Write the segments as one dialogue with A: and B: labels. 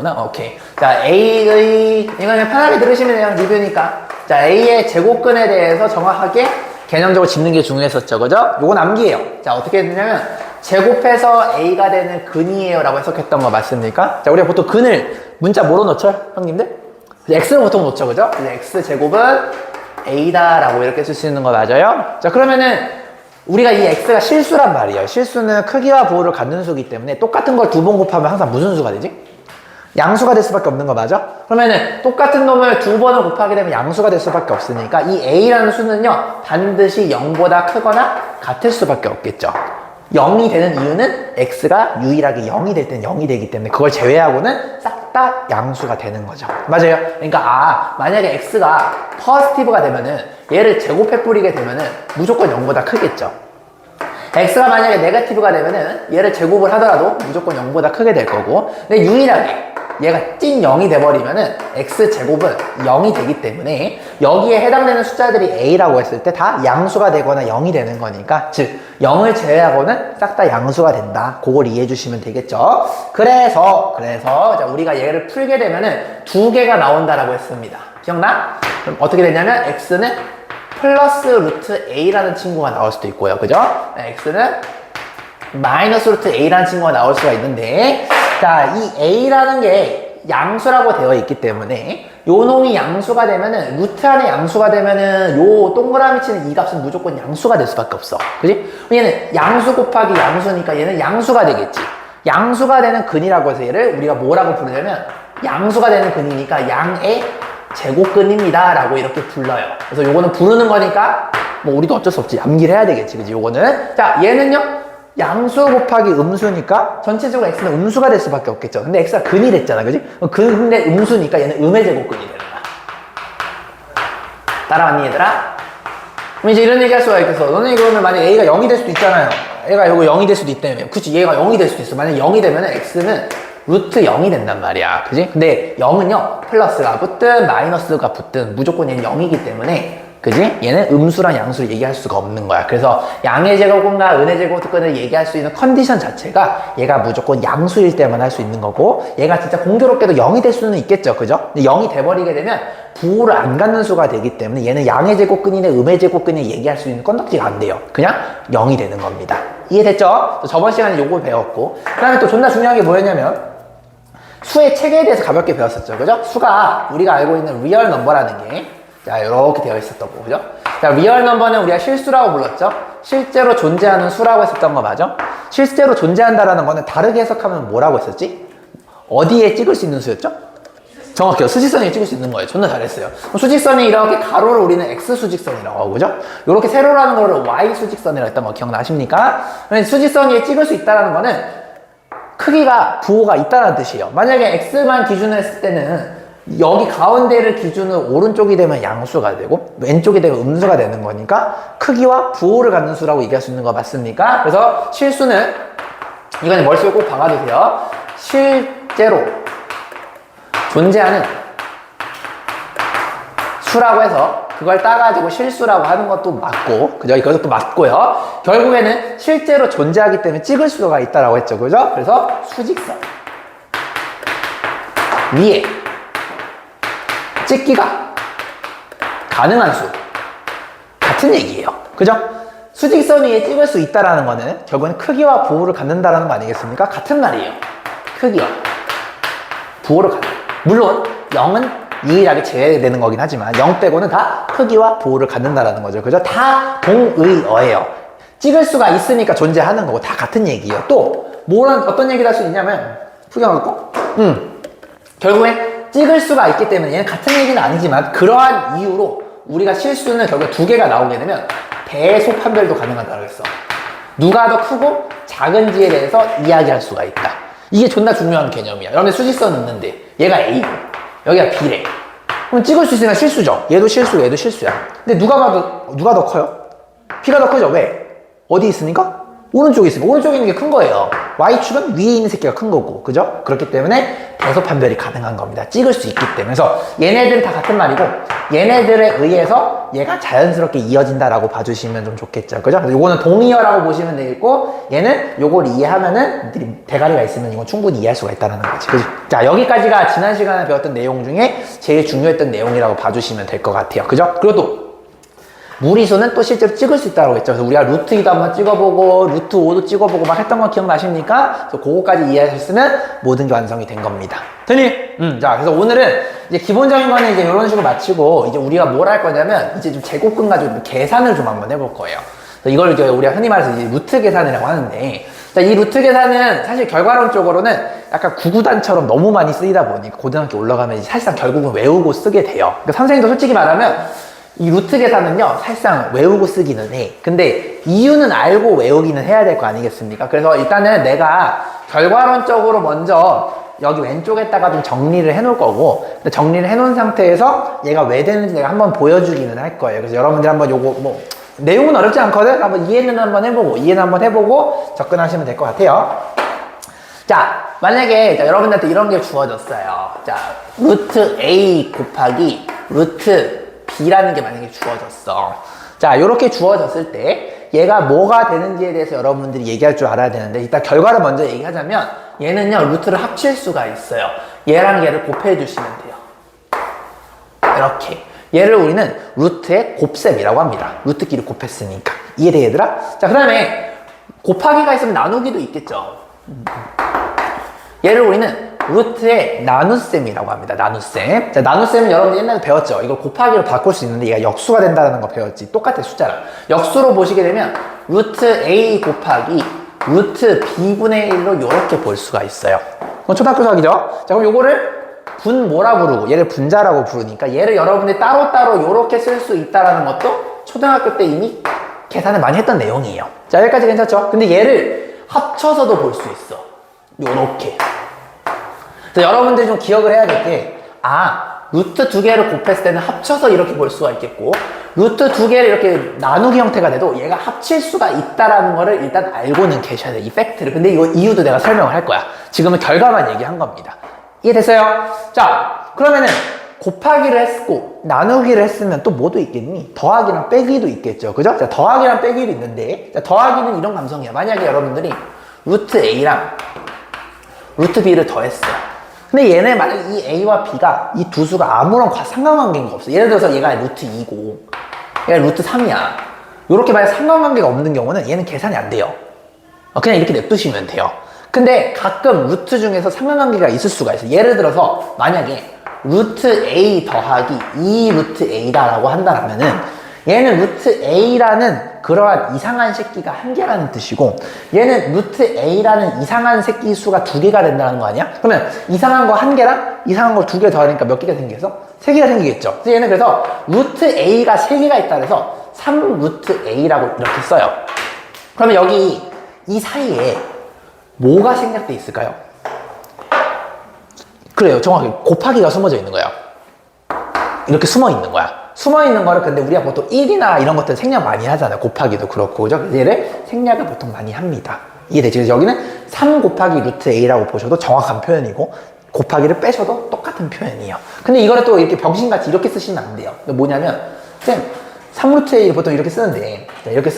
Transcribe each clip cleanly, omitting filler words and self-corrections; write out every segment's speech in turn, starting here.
A: 오케이. 자, A의, 이거는 편하게 들으시면 돼요. 리뷰니까. 자, A의 제곱근에 대해서 정확하게 개념적으로 짚는 게 중요했었죠. 그죠? 요건 암기예요. 자, 어떻게 되냐면, 제곱해서 A가 되는 근이에요. 라고 해석했던 거 맞습니까? 자, 우리가 보통 근을 문자 뭐로 넣죠? 형님들? X로 보통 넣죠. 그죠? X 제곱은 A다. 라고 이렇게 쓸 수 있는 거 맞아요? 자, 그러면은, 우리가 이 X가 실수란 말이에요. 실수는 크기와 부호를 갖는 수이기 때문에 똑같은 걸 두 번 곱하면 항상 무슨 수가 되지? 양수가 될 수밖에 없는 거 맞아? 그러면은 똑같은 놈을 두 번을 곱하게 되면 양수가 될 수밖에 없으니까 이 A라는 수는요 반드시 0보다 크거나 같을 수밖에 없겠죠. 0이 되는 이유는 X가 유일하게 0이 될 땐 0이 되기 때문에 그걸 제외하고는 싹 다 양수가 되는 거죠. 맞아요? 그러니까 만약에 X가 퍼스티브가 되면은 얘를 제곱해 뿌리게 되면은 무조건 0보다 크겠죠. X가 만약에 네거티브가 되면은 얘를 제곱을 하더라도 무조건 0보다 크게 될 거고, 근데 유일하게 얘가 찐 0이 돼버리면은 X제곱은 0이 되기 때문에 여기에 해당되는 숫자들이 A라고 했을 때 다 양수가 되거나 0이 되는 거니까, 즉 0을 제외하고는 싹 다 양수가 된다. 그걸 이해해 주시면 되겠죠. 그래서 자, 우리가 얘를 풀게 되면은 두 개가 나온다라고 했습니다. 기억나? 그럼 어떻게 되냐면 X는 플러스 루트 A라는 친구가 나올 수도 있고요. 그죠? X는 마이너스 루트 A라는 친구가 나올 수가 있는데, 자, 이 A라는 게 양수라고 되어 있기 때문에 요 놈이 양수가 되면은, 루트 안에 양수가 되면은 요 동그라미 치는 이 값은 무조건 양수가 될 수밖에 없어. 그지? 얘는 양수 곱하기 양수니까 얘는 양수가 되겠지. 양수가 되는 근이라고 해서 얘를 우리가 뭐라고 부르냐면 양수가 되는 근이니까 양의 제곱근입니다 라고 이렇게 불러요. 그래서 요거는 부르는 거니까 뭐 우리도 어쩔 수 없지. 암기를 해야 되겠지. 그지? 요거는. 자, 얘는요 양수 곱하기 음수니까 전체적으로 X는 음수가 될 수밖에 없겠죠. 근데 X가 근이 됐잖아. 그지? 근데 음수니까 얘는 음의 제곱근이 되는 거야. 따라왔니 얘들아? 그럼 이제 이런 얘기 할 수가 있겠어. 너네 그러면 만약에 A가 0이 될 수도 있잖아요. 얘가 요거 0이 될 수도 있다며. 그치? 얘가 0이 될 수도 있어. 만약에 0이 되면 X는 루트 0이 된단 말이야. 그지? 근데 0은요, 플러스가 붙든 마이너스가 붙든 무조건 얘는 0이기 때문에, 그지? 얘는 음수랑 양수를 얘기할 수가 없는 거야. 그래서 양의 제곱근과 은의 제곱근을 얘기할 수 있는 컨디션 자체가 얘가 무조건 양수일 때만 할 수 있는 거고, 얘가 진짜 공교롭게도 0이 될 수는 있겠죠. 그죠? 근데 0이 돼버리게 되면 부호를 안 갖는 수가 되기 때문에 얘는 양의 제곱근이나 음의 제곱근을 얘기할 수 있는 건덕지가 안 돼요. 그냥 0이 되는 겁니다. 이해됐죠? 저번 시간에 요걸 배웠고, 그 다음에 또 존나 중요한 게 뭐였냐면 수의 체계에 대해서 가볍게 배웠었죠. 그죠? 수가 우리가 알고 있는 리얼 넘버라는 게, 자, 이렇게 되어 있었던 거, 그죠? 자, 리얼 넘버는 우리가 실수라고 불렀죠? 실제로 존재하는 수라고 했었던 거 맞아? 실제로 존재한다라는 거는 다르게 해석하면 뭐라고 했었지? 어디에 찍을 수 있는 수였죠? 정확해요. 수직선에 찍을 수 있는 거예요. 존나 잘했어요. 수직선이 이렇게 가로를 우리는 X 수직선이라고 하고, 그죠? 이렇게 세로라는 거를 Y 수직선이라고 했던 거 기억나십니까? 수직선 위에 찍을 수 있다는 거는 크기가 부호가 있다는 뜻이에요. 만약에 X만 기준으로 했을 때는 여기 가운데를 기준으로 오른쪽이 되면 양수가 되고 왼쪽이 되면 음수가 되는 거니까 크기와 부호를 갖는 수라고 얘기할 수 있는 거 맞습니까? 그래서 실수는, 이거는 머릿속에 꼭 박아두세요. 실제로 존재하는 수라고 해서 그걸 따가지고 실수라고 하는 것도 맞고, 그죠? 이것도 맞고요. 결국에는 실제로 존재하기 때문에 찍을 수가 있다라고 했죠. 그죠? 그래서 수직선 위에 찍기가 가능한 수, 같은 얘기예요. 그죠? 수직선 위에 찍을 수 있다라는 거는 결국은 크기와 부호를 갖는다라는 거 아니겠습니까? 같은 말이에요. 크기와 부호를 갖는. 물론 0은 유일하게 제외되는 거긴 하지만 0 빼고는 다 크기와 부호를 갖는다라는 거죠. 그죠? 다 동의어예요. 찍을 수가 있으니까 존재하는 거고 다 같은 얘기예요. 또 어떤 얘기를 할 수 있냐면, 풀겨놓고 결국에 찍을 수가 있기 때문에 얘는 같은 얘기는 아니지만 그러한 이유로 우리가 실수는 결국 두 개가 나오게 되면 배속 판별도 가능하다고 했어. 누가 더 크고 작은지에 대해서 이야기할 수가 있다. 이게 존나 중요한 개념이야. 여러분 수직선 있는데 얘가 A고 여기가 B래. 그럼 찍을 수 있으니까 실수죠. 얘도 실수, 얘도 실수야. 근데 누가 더 커요? B가 더 크죠. 왜? 어디 있으니까? 오른쪽에 있으면 오른쪽에 있는 게 큰 거예요. Y축은 위에 있는 새끼가 큰 거고, 그죠? 그렇기 때문에 대소 판별이 가능한 겁니다. 찍을 수 있기 때문에. 그래서 얘네들은 다 같은 말이고, 얘네들에 의해서 얘가 자연스럽게 이어진다라고 봐주시면 좀 좋겠죠. 그죠? 그래서 요거는 동의어라고 보시면 되겠고, 얘는 요걸 이해하면은 대가리가 있으면 이건 충분히 이해할 수가 있다는 거지. 그죠? 자, 여기까지가 지난 시간에 배웠던 내용 중에 제일 중요했던 내용이라고 봐주시면 될 것 같아요. 그죠? 그리고 또 무리수는 또 실제로 찍을 수 있다고 했죠. 그래서 우리가 루트 2도 한번 찍어보고 루트 5도 찍어보고 막 했던 거 기억나십니까? 그래서 그거까지 이해하셨으면 모든 게 완성이 된 겁니다. 됐니? 자, 그래서 오늘은 이제 기본적인 거는 이제 이런 식으로 마치고 이제 우리가 뭘 할 거냐면 이제 좀 제곱근 가지고 계산을 좀 한번 해볼 거예요. 그래서 이걸 이제 우리가 흔히 말해서 이제 루트 계산이라고 하는데, 자, 이 루트 계산은 사실 결과론적으로는 약간 구구단처럼 너무 많이 쓰이다 보니 고등학교 올라가면 사실상 결국은 외우고 쓰게 돼요. 그러니까 선생님도 솔직히 말하면 이 루트 계산은요, 사실상 외우고 쓰기는 해. 근데 이유는 알고 외우기는 해야 될 거 아니겠습니까? 그래서 일단은 내가 결과론적으로 먼저 여기 왼쪽에다가 좀 정리를 해 놓을 거고, 정리를 해 놓은 상태에서 얘가 왜 되는지 내가 한번 보여주기는 할 거예요. 그래서 여러분들 한번 요거 뭐 내용은 어렵지 않거든? 한번 이해는 한번 해보고 접근하시면 될 것 같아요. 자, 만약에 여러분들한테 이런 게 주어졌어요. 자, 루트 A 곱하기 루트 B라는 게 만약에 주어졌어. 자, 요렇게 주어졌을 때 얘가 뭐가 되는지에 대해서 여러분들이 얘기할 줄 알아야 되는데, 일단 결과를 먼저 얘기하자면 얘는요, 루트를 합칠 수가 있어요. 얘랑 얘를 곱해 주시면 돼요. 이렇게. 얘를 우리는 루트의 곱셈이라고 합니다. 루트끼리 곱했으니까. 이해돼, 얘들아? 자, 그 다음에 곱하기가 있으면 나누기도 있겠죠. 얘를 우리는 루트의 나눗셈이라고 합니다. 나눗셈. 자, 나눗셈은 여러분들 옛날에 배웠죠. 이걸 곱하기로 바꿀 수 있는데 얘가 역수가 된다는 거 배웠지. 똑같아, 숫자랑. 역수로 보시게 되면 루트 A 곱하기 루트 B분의 1로 이렇게 볼 수가 있어요. 그건 초등학교 수학이죠. 자, 그럼 요거를 분모라 부르고 얘를 분자라고 부르니까 얘를 여러분들이 따로따로 이렇게 쓸 수 있다는 것도 초등학교 때 이미 계산을 많이 했던 내용이에요. 자, 여기까지 괜찮죠? 근데 얘를 합쳐서도 볼 수 있어. 요렇게. 그래서 여러분들이 좀 기억을 해야 될 게, 루트 두 개를 곱했을 때는 합쳐서 이렇게 볼 수가 있겠고, 루트 두 개를 이렇게 나누기 형태가 돼도 얘가 합칠 수가 있다라는 거를 일단 알고는 계셔야 돼요. 이 팩트를. 근데 이거 이유도 내가 설명을 할 거야. 지금은 결과만 얘기한 겁니다. 이해됐어요? 자, 그러면은 곱하기를 했고 나누기를 했으면 또 뭐도 있겠니? 더하기랑 빼기도 있겠죠. 그죠? 자, 더하기랑 빼기도 있는데, 자, 더하기는 이런 감성이야. 만약에 여러분들이 루트 A랑 루트 B를 더했어. 근데 얘네 만약에 이 A와 B가 이 두 수가 아무런 상관관계가 없어. 예를 들어서 얘가 루트 2고 얘가 루트 3이야. 요렇게 만약 상관관계가 없는 경우는 얘는 계산이 안 돼요. 그냥 이렇게 냅두시면 돼요. 근데 가끔 루트 중에서 상관관계가 있을 수가 있어요. 예를 들어서 만약에 루트 A 더하기 2 루트 A다라고 한다면은 얘는 루트 A라는 그러한 이상한 새끼가 한 개라는 뜻이고, 얘는 루트 A라는 이상한 새끼 수가 두 개가 된다는 거 아니야? 그러면 이상한 거 한 개랑 이상한 걸 두 개 더하니까 몇 개가 생기겠어? 세 개가 생기겠죠. 그래서 얘는 그래서 루트 A가 세 개가 있다 그래서 3 루트 A라고 이렇게 써요. 그러면 여기 이 사이에 뭐가 생략돼 있을까요? 그래요, 정확히 곱하기가 숨어져 있는 거야. 이렇게 숨어 있는 거야. 숨어 있는 거를 근데 우리가 보통 1이나 이런 것들 생략 많이 하잖아요. 곱하기도 그렇고, 그죠? 얘를 생략을 보통 많이 합니다. 이해되죠? 그래서 여기는 3 곱하기 루트 A라고 보셔도 정확한 표현이고, 곱하기를 빼셔도 똑같은 표현이에요. 근데 이거를 또 이렇게 병신같이 이렇게 쓰시면 안 돼요. 뭐냐면, 쌤, 3 루트 A를 보통 이렇게 쓰는데, 이렇게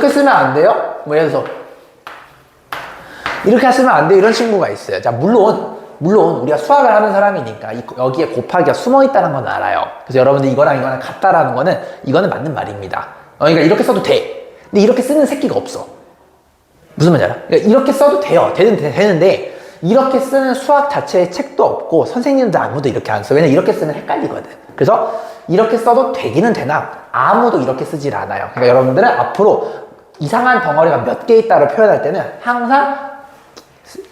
A: 쓰면 안 돼요? 뭐 예를 들어서, 이렇게 쓰면 안 돼요. 이런 친구가 있어요. 자, 물론 우리가 수학을 하는 사람이니까 여기에 곱하기가 숨어 있다는 건 알아요. 그래서 여러분들 이거랑 같다라는 거는 이거는 맞는 말입니다. 그러니까 이렇게 써도 돼. 근데 이렇게 쓰는 새끼가 없어. 무슨 말인지 알아? 그러니까 이렇게 써도 돼요. 되는데 이렇게 쓰는 수학 자체의 책도 없고 선생님도 아무도 이렇게 안 써. 왜냐면 이렇게 쓰면 헷갈리거든. 그래서 이렇게 써도 되기는 되나 아무도 이렇게 쓰질 않아요. 그러니까 여러분들은 앞으로 이상한 덩어리가 몇 개 있다를 표현할 때는 항상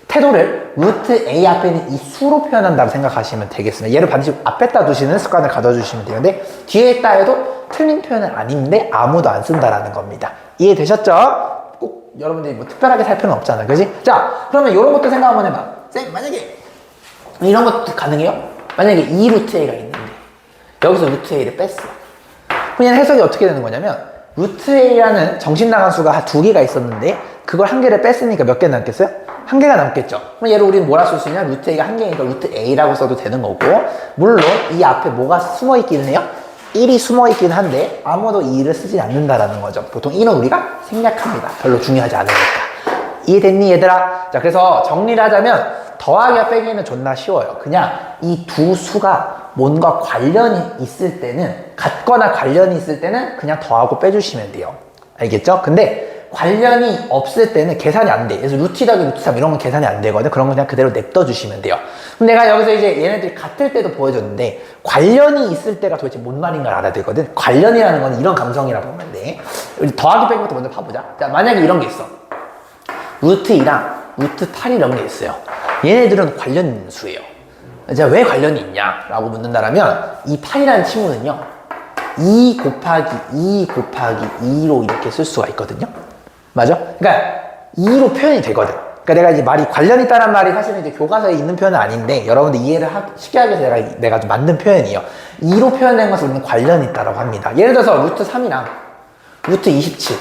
A: 태도를 루트 A 앞에 있는 이 수로 표현한다고 생각하시면 되겠습니다. 얘를 반드시 앞에다 두시는 습관을 가져주시면 되는데, 뒤에 있다 해도 틀린 표현은 아닌데 아무도 안 쓴다라는 겁니다. 이해되셨죠? 꼭 여러분들이 뭐 특별하게 살 필요는 없잖아, 그지? 자, 그러면 이런 것도 생각 한번 해봐. 쌤, 만약에 이런 것도 가능해요? 만약에 2 루트 A가 있는데 여기서 루트 A를 뺐어. 그럼 얘는 해석이 어떻게 되는 거냐면 루트 a라는 정신 나간 수가 두 개가 있었는데 그걸 한 개를 뺐으니까 몇 개 남겠어요? 한 개가 남겠죠. 그럼 얘를 우리는 뭐라 쓸 수 있냐? 루트 a가 한 개니까 루트 a라고 써도 되는 거고, 물론 이 앞에 뭐가 숨어 있기는 해요? 1이 숨어 있긴 한데 아무도 2를 쓰지 않는다라는 거죠. 보통 1은 우리가 생략합니다. 별로 중요하지 않으니까. 이해됐니 얘들아? 자, 그래서 정리를 하자면 더하기와 빼기는 존나 쉬워요. 그냥 이 두 수가 뭔가 관련이 있을 때는, 같거나 관련이 있을 때는 그냥 더하고 빼주시면 돼요. 알겠죠? 근데 관련이 없을 때는 계산이 안 돼. 그래서 루트 2 더하기 루트 3 이런 건 계산이 안 되거든. 그런 건 그냥 그대로 냅둬 주시면 돼요. 그럼 내가 여기서 이제 얘네들이 같을 때도 보여줬는데 관련이 있을 때가 도대체 뭔 말인가 알아야 되거든. 관련이라는 건 이런 감성이라 보면 돼. 우리 더하기 빼기부터 먼저 봐보자. 자, 만약에 이런 게 있어. 루트 2랑 루트 8 이런 게 있어요. 얘네들은 관련 있는 수예요. 자, 왜 관련이 있냐라고 묻는다라면 이 8이라는 친구는요 2 곱하기 2 곱하기 2로 이렇게 쓸 수가 있거든요. 맞아? 그러니까 2로 표현이 되거든. 그러니까 내가 이제 말이 관련이 있다는 말이 사실은 이제 교과서에 있는 표현은 아닌데 여러분들 이해를 쉽게 하기 위해서 내가 좀 만든 표현이에요. 2로 표현된 것을 우리는 관련이 있다고 합니다. 예를 들어서 루트 3이랑 루트 27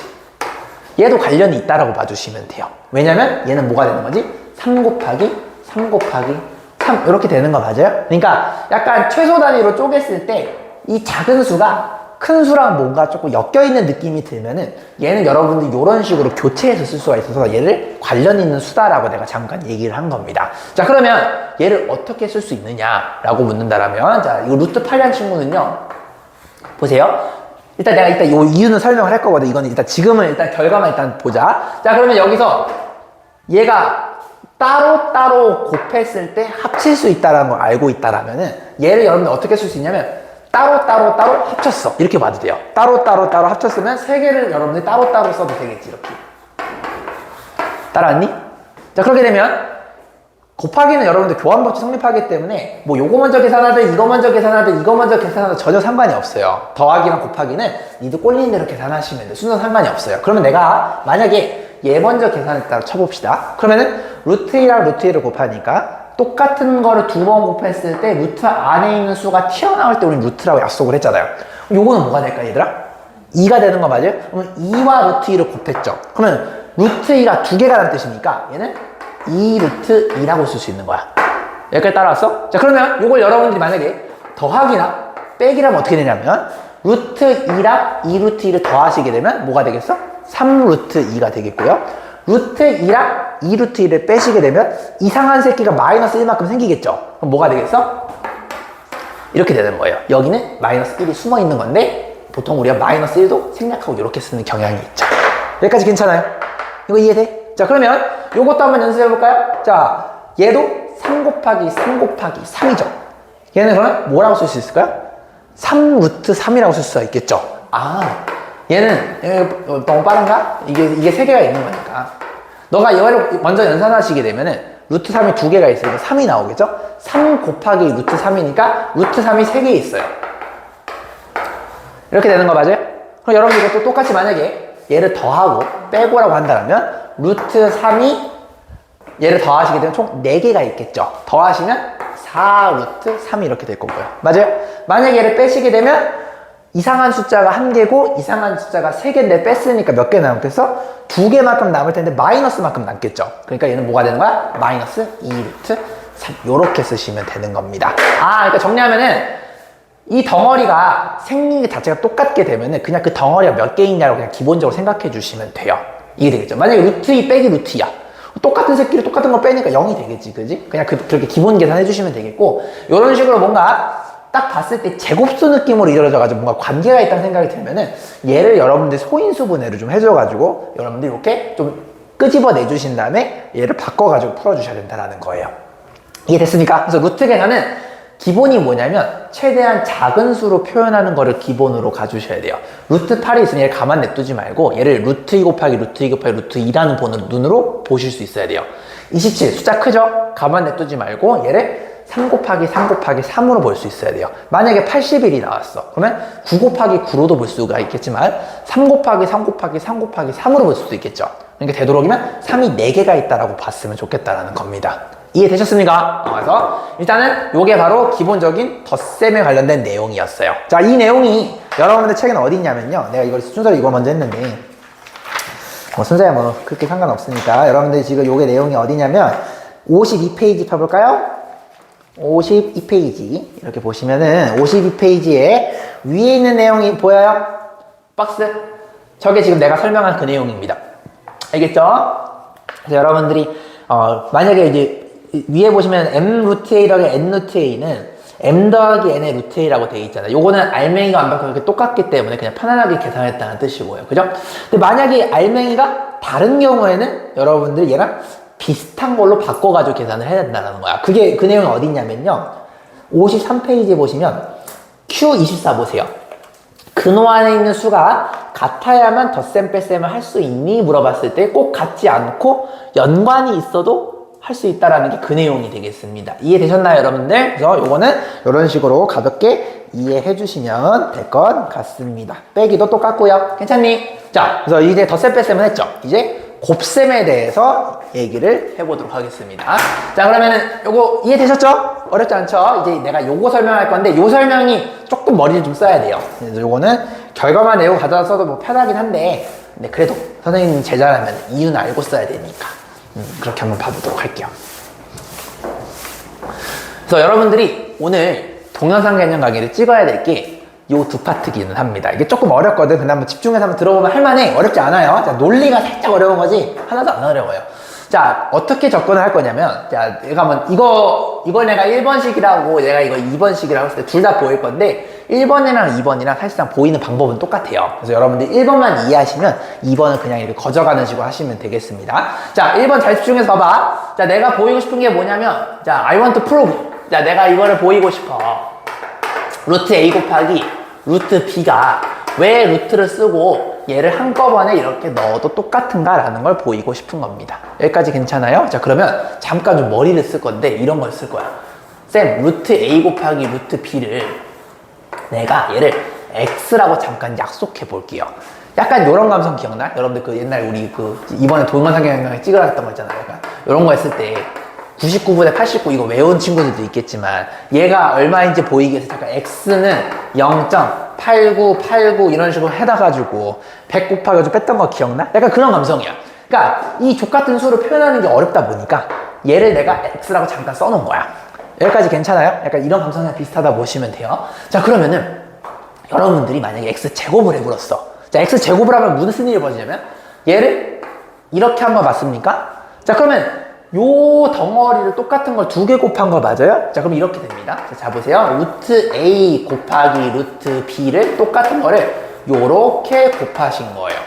A: 얘도 관련이 있다라고 봐주시면 돼요. 왜냐면 얘는 뭐가 되는 거지? 3 곱하기 3 곱하기 3 이렇게 되는 거 맞아요? 그러니까 약간 최소 단위로 쪼갰을 때 이 작은 수가 큰 수랑 뭔가 조금 엮여있는 느낌이 들면은 얘는 여러분들이 이런 식으로 교체해서 쓸 수가 있어서 얘를 관련 있는 수다라고 내가 잠깐 얘기를 한 겁니다. 자, 그러면 얘를 어떻게 쓸 수 있느냐라고 묻는다라면, 자, 이 루트 8이라는 친구는요 보세요. 일단 내가 이 이유는 설명을 할 거거든. 이거는 일단 지금은 일단 결과만 일단 보자. 자, 그러면 여기서 얘가 따로따로 곱했을 때 합칠 수 있다는 걸 알고 있다라면은 얘를 여러분들 어떻게 쓸 수 있냐면 따로 합쳤어. 이렇게 봐도 돼요. 따로 합쳤으면 세 개를 여러분들이 따로 써도 되겠지. 이렇게. 따라왔니? 자, 그렇게 되면 곱하기는 여러분들 교환법칙 성립하기 때문에 뭐 요거 먼저 계산하든 이거 먼저 계산하든 이거 먼저 계산하든 전혀 상관이 없어요. 더하기랑 곱하기는 니도 꼴리는 대로 계산하시면 돼. 순서 상관이 없어요. 그러면 내가 만약에 얘 먼저 계산했다고 쳐봅시다. 그러면은 루트 2랑 루트 2를 곱하니까 똑같은 거를 두 번 곱했을 때 루트 안에 있는 수가 튀어나올 때 우리는 루트라고 약속을 했잖아요. 요거는 뭐가 될까 얘들아? 2가 되는 거 맞아요? 그러면 2와 루트 2를 곱했죠. 그러면 루트 2가 두 개가라는 뜻이니까 얘는 2 루트 2라고 쓸 수 있는 거야. 여기까지 따라왔어? 자, 그러면 요걸 여러분들이 만약에 더하기나 빼기라면 어떻게 되냐면 루트 2랑 2 루트 2를 더하시게 되면 뭐가 되겠어? 3 루트 2가 되겠고요. 루트 2랑 2 루트 2를 빼시게 되면 이상한 새끼가 마이너스 1만큼 생기겠죠. 그럼 뭐가 되겠어? 이렇게 되는 거예요. 여기는 마이너스 1이 숨어 있는 건데 보통 우리가 마이너스 1도 생략하고 이렇게 쓰는 경향이 있죠. 여기까지 괜찮아요? 이거 이해돼? 자, 그러면 요것도 한번 연습해 볼까요? 자, 얘도 3 곱하기 3 곱하기 3이죠. 얘는 그러면 뭐라고 쓸 수 있을까요? 3 루트 3이라고 쓸 수가 있겠죠. 아, 얘는 너무 빠른가? 이게 세 개가 있는 거니까. 너가 이거를 먼저 연산하시게 되면은 루트 3이 두 개가 있으니까 3이 나오겠죠? 3 곱하기 루트 3이니까 루트 3이 세 개 있어요. 이렇게 되는 거 맞아요? 그럼 여러분 이것도 똑같이 만약에 얘를 더하고 빼고라고 한다면 루트 3이 얘를 더하시게 되면 총 4개가 있겠죠. 더하시면 4 루트 3이 이렇게 될 거고요. 맞아요? 만약에 얘를 빼시게 되면 이상한 숫자가 1개고 이상한 숫자가 3개인데 뺐으니까 몇 개 남겠어? 2개만큼 남을 텐데 마이너스만큼 남겠죠. 그러니까 얘는 뭐가 되는 거야? 마이너스 2 루트 3 요렇게 쓰시면 되는 겁니다. 그러니까 정리하면은 이 덩어리가 생긴 게 자체가 똑같게 되면은 그냥 그 덩어리가 몇 개 있냐고 그냥 기본적으로 생각해 주시면 돼요. 이게 되겠죠. 만약에 루트 2 빼기 루트 2야. 똑같은 새끼를 똑같은 거 빼니까 0이 되겠지, 그지? 그냥 그렇게 기본 계산해 주시면 되겠고, 이런 식으로 뭔가 딱 봤을 때 제곱수 느낌으로 이루어져가지고 뭔가 관계가 있다는 생각이 들면은 얘를 여러분들 소인수 분해를 좀 해줘가지고 여러분들 이렇게 좀 끄집어 내주신 다음에 얘를 바꿔가지고 풀어주셔야 된다는 거예요. 이해됐습니까? 그래서 루트 계산은 기본이 뭐냐면 최대한 작은 수로 표현하는 거를 기본으로 가주셔야 돼요. 루트 8이 있으면 얘를 가만 냅두지 말고 얘를 루트 2 곱하기 루트 2 곱하기 루트 2라는 번호로 눈으로 보실 수 있어야 돼요. 27 숫자 크죠? 가만 냅두지 말고 얘를 3 곱하기 3 곱하기 3으로 볼 수 있어야 돼요. 만약에 81이 나왔어. 그러면 9 곱하기 9로도 볼 수가 있겠지만 3 곱하기 3 곱하기 3 곱하기 3으로 볼 수도 있겠죠. 그러니까 되도록이면 3이 4개가 있다라고 봤으면 좋겠다라는 겁니다. 이해되셨습니까? 그래서 일단은 요게 바로 기본적인 덧셈에 관련된 내용이었어요. 자, 이 내용이 여러분들 책에는 어디 있냐면요. 내가 이걸 순서로 이거 먼저 했는데, 순서야 그렇게 상관없으니까. 여러분들 지금 요게 내용이 어디냐면, 52페이지 펴볼까요? 52페이지. 이렇게 보시면은, 52페이지에 위에 있는 내용이 보여요? 박스? 저게 지금 내가 설명한 그 내용입니다. 알겠죠? 그래서 여러분들이, 만약에 이제, 위에 보시면 M 루트 A 더하기 N 루트 A는 M 더하기 N의 루트 A라고 되어 있잖아요. 요거는 알맹이가 완벽하게 이렇게 똑같기 때문에 그냥 편안하게 계산했다는 뜻이고요. 그죠? 근데 만약에 알맹이가 다른 경우에는 여러분들 얘랑 비슷한 걸로 바꿔가지고 계산을 해야 된다는 거야. 그게, 그 내용이 어디 있냐면요. 53페이지에 보시면 Q24 보세요. 근호 안에 있는 수가 같아야만 덧셈 뺄셈을 할 수 있니? 물어봤을 때 꼭 같지 않고 연관이 있어도 할 수 있다라는 게 그 내용이 되겠습니다. 이해되셨나요, 여러분들? 그래서 요거는 이런 식으로 가볍게 이해해 주시면 될 것 같습니다. 빼기도 똑같고요. 괜찮니? 자, 그래서 이제 덧셈 뺄셈은 했죠. 이제 곱셈에 대해서 얘기를 해보도록 하겠습니다. 자, 그러면은 요거 이해되셨죠? 어렵지 않죠? 이제 내가 요거 설명할 건데 요 설명이 조금 머리를 좀 써야 돼요. 그래서 요거는 결과만 내고 가져다 써도 뭐 편하긴 한데, 근데 그래도 선생님 제자라면 이유는 알고 써야 되니까 그렇게 한번 봐보도록 할게요. 그래서 여러분들이 오늘 동영상 개념 강의를 찍어야 될 게 요 두 파트기는 합니다. 이게 조금 어렵거든. 근데 한번 집중해서 한번 들어보면 할만해. 어렵지 않아요. 자, 논리가 살짝 어려운 거지 하나도 안 어려워요. 자, 어떻게 접근을 할 거냐면, 자, 내가 한번 이거 내가 1번식이라고 내가 이거 2번식이라고 했을 때 둘 다 보일 건데 1번이랑 2번이랑 사실상 보이는 방법은 똑같아요. 그래서 여러분들 1번만 이해하시면 2번은 그냥 이렇게 거져가는 식으로 하시면 되겠습니다. 자, 1번 잘 집중해서 봐봐. 자, 내가 보이고 싶은 게 뭐냐면, 자, I want to prove. 자, 내가 이거를 보이고 싶어. 루트 A 곱하기 루트 B가 왜 루트를 쓰고 얘를 한꺼번에 이렇게 넣어도 똑같은가 라는 걸 보이고 싶은 겁니다. 여기까지 괜찮아요? 자, 그러면 잠깐 좀 머리를 쓸 건데 이런 걸 쓸 거야. 쌤, 루트 A 곱하기 루트 B를 내가 얘를 X라고 잠깐 약속해 볼게요. 약간 요런 감성 기억나? 여러분들 그 옛날 우리 그 이번에 동영상 경영에 찍으라 했던 거 있잖아요. 약간 요런 거 했을 때 99분의 89 이거 외운 친구들도 있겠지만 얘가 얼마인지 보이기 위해서 잠깐 X는 0.8989 이런 식으로 해다가지고 100 곱하기 좀 뺐던 거 기억나? 약간 그런 감성이야. 그러니까 이 족같은 수를 표현하는 게 어렵다 보니까 얘를 내가 X라고 잠깐 써놓은 거야. 여기까지 괜찮아요? 약간 이런 감성이랑 비슷하다 보시면 돼요. 자, 그러면은 여러분들이 만약에 X제곱을 해버렸어. 자, X제곱을 하면 무슨 일이 벌어지냐면 얘를 이렇게 한 번 맞습니까? 자, 그러면 요 덩어리를 똑같은 걸 두 개 곱한 거 맞아요? 자, 그럼 이렇게 됩니다. 자, 보세요. 루트 A 곱하기 루트 B를 똑같은 거를 요렇게 곱하신 거예요.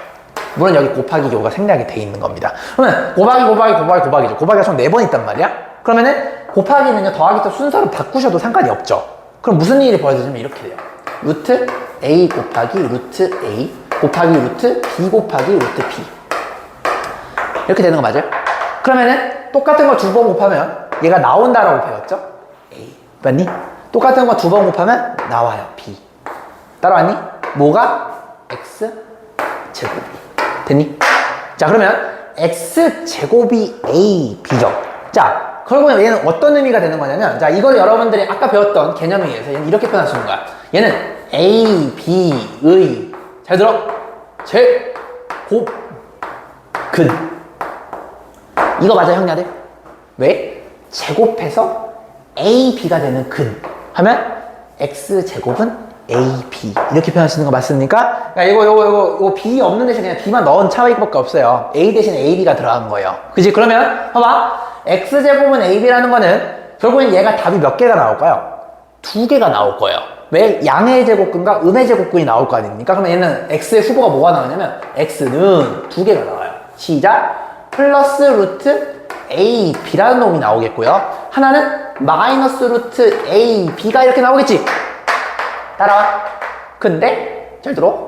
A: 물론 여기 곱하기 요가 생략이 돼 있는 겁니다. 그러면 곱하기죠. 곱하기가 총 4번 있단 말이야? 그러면은 곱하기는요, 더하기 또 순서를 바꾸셔도 상관이 없죠. 그럼 무슨 일이 벌어지냐면 이렇게 돼요. 루트 A 곱하기 루트 A 곱하기 루트 B 곱하기 루트 B. 이렇게 되는 거 맞아요? 그러면은 똑같은 거 두 번 곱하면 얘가 나온다라고 배웠죠? A. 맞니? 똑같은 거 두 번 곱하면 나와요. B. 따라왔니? 뭐가? X 제곱이. 됐니? 자, 그러면 X 제곱이 A, B죠. 자, 그러면 얘는 어떤 의미가 되는 거냐면, 자, 이걸 여러분들이 아까 배웠던 개념에 의해서 얘는 이렇게 표현하시는 거야. 얘는 A, B의, 잘 들어? 제곱, 근. 이거 맞아, 형냐들? 왜? 제곱해서 A, B가 되는 근 하면 X 제곱은 A, B 이렇게 표현하시는 거 맞습니까? 그러니까 이거 B 없는 대신 그냥 B만 넣은 차이밖에 없어요. A 대신 A, B가 들어간 거예요. 그지? 그러면 봐봐, X 제곱은 A, B라는 거는 결국엔 얘가 답이 몇 개가 나올까요? 2개가 나올 거예요. 왜? 양의 제곱근과 음의 제곱근이 나올 거 아닙니까? 그러면 얘는 X의 후보가 뭐가 나오냐면 X는 2개가 나와요. 시작! 플러스 루트 A, B라는 놈이 나오겠고요. 하나는 마이너스 루트 A, B가 이렇게 나오겠지? 따라와. 근데 잘 들어.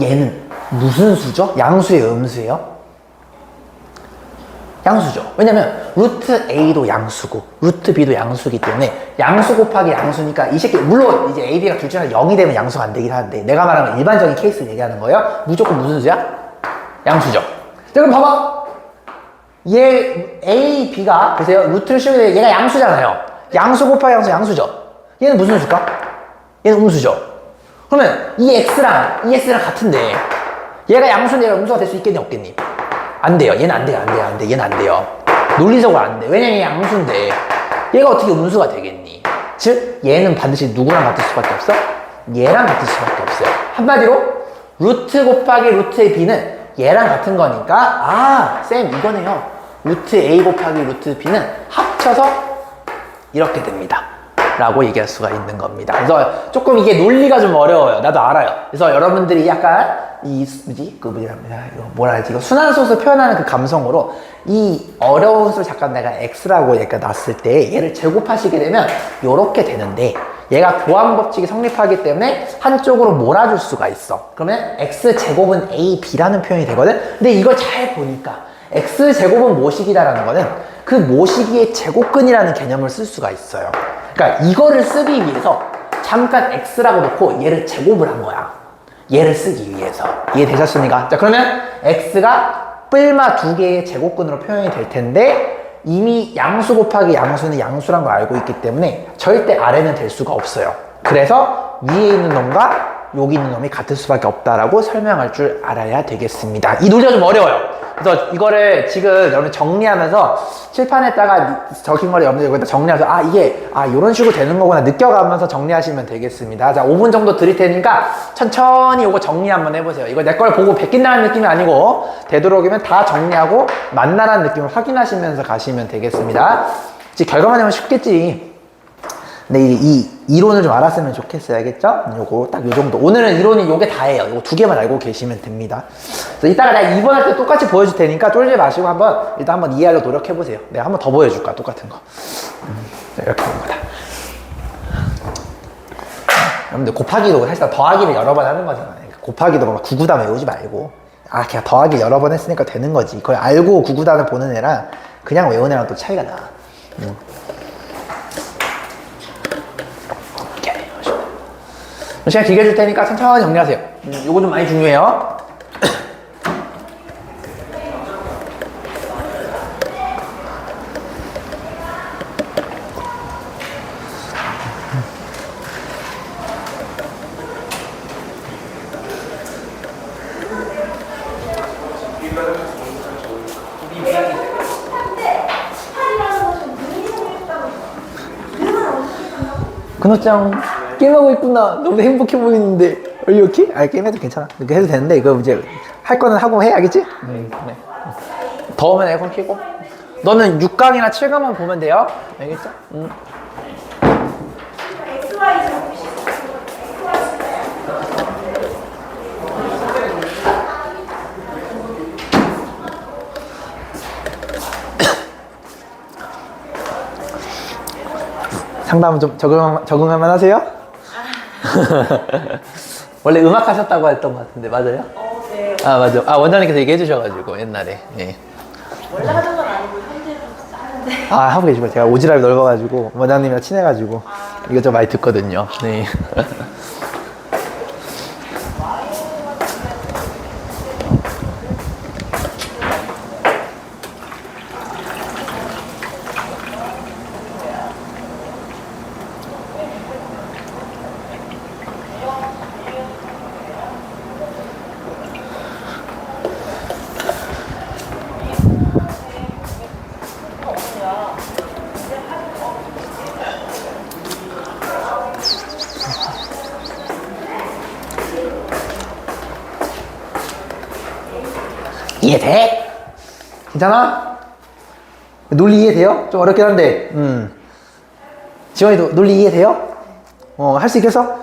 A: 얘는 무슨 수죠? 양수예요, 음수예요? 양수죠. 왜냐면 루트 A도 양수고 루트 B도 양수이기 때문에 양수 곱하기 양수니까 이 새끼, 물론 이제 A, B가 둘 중에 0이 되면 양수가 안 되긴 하는데 내가 말하는 일반적인 케이스를 얘기하는 거예요. 무조건 무슨 수야? 양수죠. 자, 그럼 봐봐. 얘 A, B가 보세요. 루트를 씌우는데 얘가 양수잖아요. 양수 곱하기 양수, 양수죠. 얘는 무슨 수일까? 얘는 음수죠. 그러면 이 x랑 이 x랑 같은데 얘가 양수인데 얘가 음수가 될 수 있겠니 없겠니? 안 돼요. 얘는 안 돼요. 안 돼요. 안 돼. 얘는 안 돼요. 논리적으로 안 돼. 왜냐면 얘 양수인데 얘가 어떻게 음수가 되겠니? 즉 얘는 반드시 누구랑 같을 수밖에 없어? 얘랑 같을 수밖에 없어요. 한마디로 루트 곱하기 루트의 b는 얘랑 같은 거니까 아 쌤 이거네요. 루트 a 곱하기 루트 b는 합쳐서 이렇게 됩니다 라고 얘기할 수가 있는 겁니다. 그래서 조금 이게 논리가 좀 어려워요. 나도 알아요. 그래서 여러분들이 약간 이 뭐지? 그 뭐랍니다. 이거 뭐라 하지? 이거 순환소수 표현하는 그 감성으로 이 어려운 수 잠깐 내가 x라고 얘가 놨을 때 얘를 제곱하시게 되면 이렇게 되는데 얘가 교환 법칙이 성립하기 때문에 한쪽으로 몰아줄 수가 있어. 그러면 x제곱은 ab라는 표현이 되거든. 근데 이걸 잘 보니까 x제곱은 모식이다라는 거는 그 모식의 제곱근이라는 개념을 쓸 수가 있어요. 그러니까 이거를 쓰기 위해서 잠깐 x라고 놓고 얘를 제곱을 한 거야. 얘를 쓰기 위해서. 이해되셨습니까? 자, 그러면 x가 뿔마 두 개의 제곱근으로 표현이 될 텐데 이미 양수 곱하기 양수는 양수란 걸 알고 있기 때문에 절대 아래는 될 수가 없어요. 그래서 위에 있는 놈과 여기 있는 놈이 같을 수밖에 없다라고 설명할 줄 알아야 되겠습니다. 이 논리가 좀 어려워요. 그래서 이거를 지금 여러분 정리하면서 칠판에다가 적힌 거를 여러분들 여기다 정리해서 아 이게 이런 식으로 되는 거구나 느껴가면서 정리하시면 되겠습니다. 자 5분 정도 드릴 테니까 천천히 이거 정리 한번 해보세요. 이거 내 걸 보고 베낀다는 느낌이 아니고 되도록이면 다 정리하고 만나라는 느낌을 확인하시면서 가시면 되겠습니다. 이제 결과만 내면 쉽겠지. 근데 이 이론을 좀 알았으면 좋겠어요. 알겠죠? 요거 딱 요 정도. 오늘은 이론이 요게 다예요. 요거 두 개만 알고 계시면 됩니다. 그래서 이따가 내가 2번 할 때 똑같이 보여줄 테니까 쫄지 마시고 일단 한번 이해하려고 노력해보세요. 내가 한번 더 보여줄까? 똑같은 거. 이렇게 하는 거다. 여러분들 곱하기도 사실 더하기를 여러 번 하는 거잖아요. 곱하기도 막 구구단 외우지 말고 그냥 더하기 여러 번 했으니까 되는 거지. 그걸 알고 구구단을 보는 애랑 그냥 외우는 애랑 또 차이가 나. 시간 길게 줄 테니까 천천히 정리하세요. 요거 좀 많이 중요해요. 근호짱 게임하고 있구나. 너무 행복해 보이는데. 이렇게? 게임해도 괜찮아. 이렇게 해도 되는데 이거 이제 할 거는 하고 해. 알겠지? 네. 더우면 에어컨 켜고. 너는 6강이나 7강만 보면 돼요. 알겠죠? 상담은 좀 적응할만 하세요? 원래 음악 하셨다고 했던 것 같은데 맞아요?
B: 네.
A: 맞아. 원장님께서 얘기해 주셔가지고 옛날에. 예.
B: 원래 하던 건 아니고 현재는 하는데.
A: 하고 계시고 제가 오지랖이 넓어가지고 원장님이랑 친해가지고 이것저것 많이 듣거든요. 네. 이해돼? 괜찮아? 논리 이해돼요? 좀 어렵긴 한데 지원이도 논리 이해돼요? 할 수 있겠어?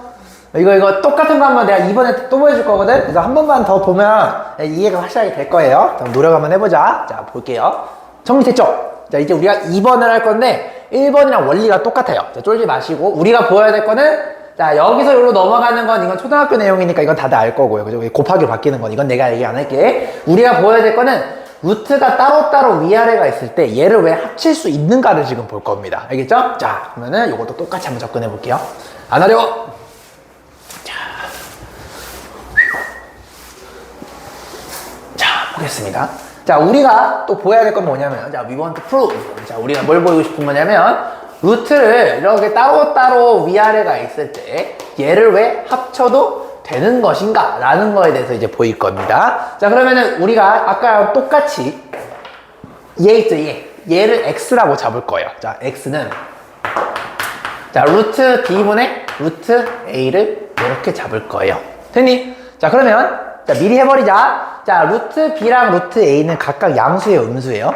A: 이거 똑같은 거 한번 내가 이번에 또 보여줄 거거든? 그래서 한 번만 더 보면 이해가 확실하게 될 거예요. 그럼 노력 한번 해보자. 자, 볼게요. 정리됐죠? 자, 이제 우리가 2번을 할 건데 1번이랑 원리가 똑같아요. 자, 쫄지 마시고 우리가 보여야 될 거는 자, 여기서 여기로 넘어가는 건 이건 초등학교 내용이니까 이건 다들 알 거고요. 그죠? 곱하기로 바뀌는 건 이건 내가 얘기 안 할게. 우리가 보여야 될 거는 루트가 따로따로 위아래가 있을 때 얘를 왜 합칠 수 있는가를 지금 볼 겁니다. 알겠죠? 자, 그러면은 이것도 똑같이 한번 접근해 볼게요. 안 하려고. 자, 보겠습니다. 자, 우리가 또 보여야 될 건 뭐냐면, 자, we want to prove. 자, 우리가 뭘 보이고 싶은 거냐면, 루트를 이렇게 따로따로 위아래가 있을 때 얘를 왜 합쳐도 되는 것인가 라는 거에 대해서 이제 보일 겁니다. 자, 그러면은 우리가 아까랑 똑같이 얘 있죠, 얘를 x라고 잡을 거예요. 자, x는 자, 루트 b분의 루트 a를 이렇게 잡을 거예요. 됐니? 자, 그러면 자, 미리 해버리자. 자, 루트 b랑 루트 a는 각각 양수예요, 음수예요?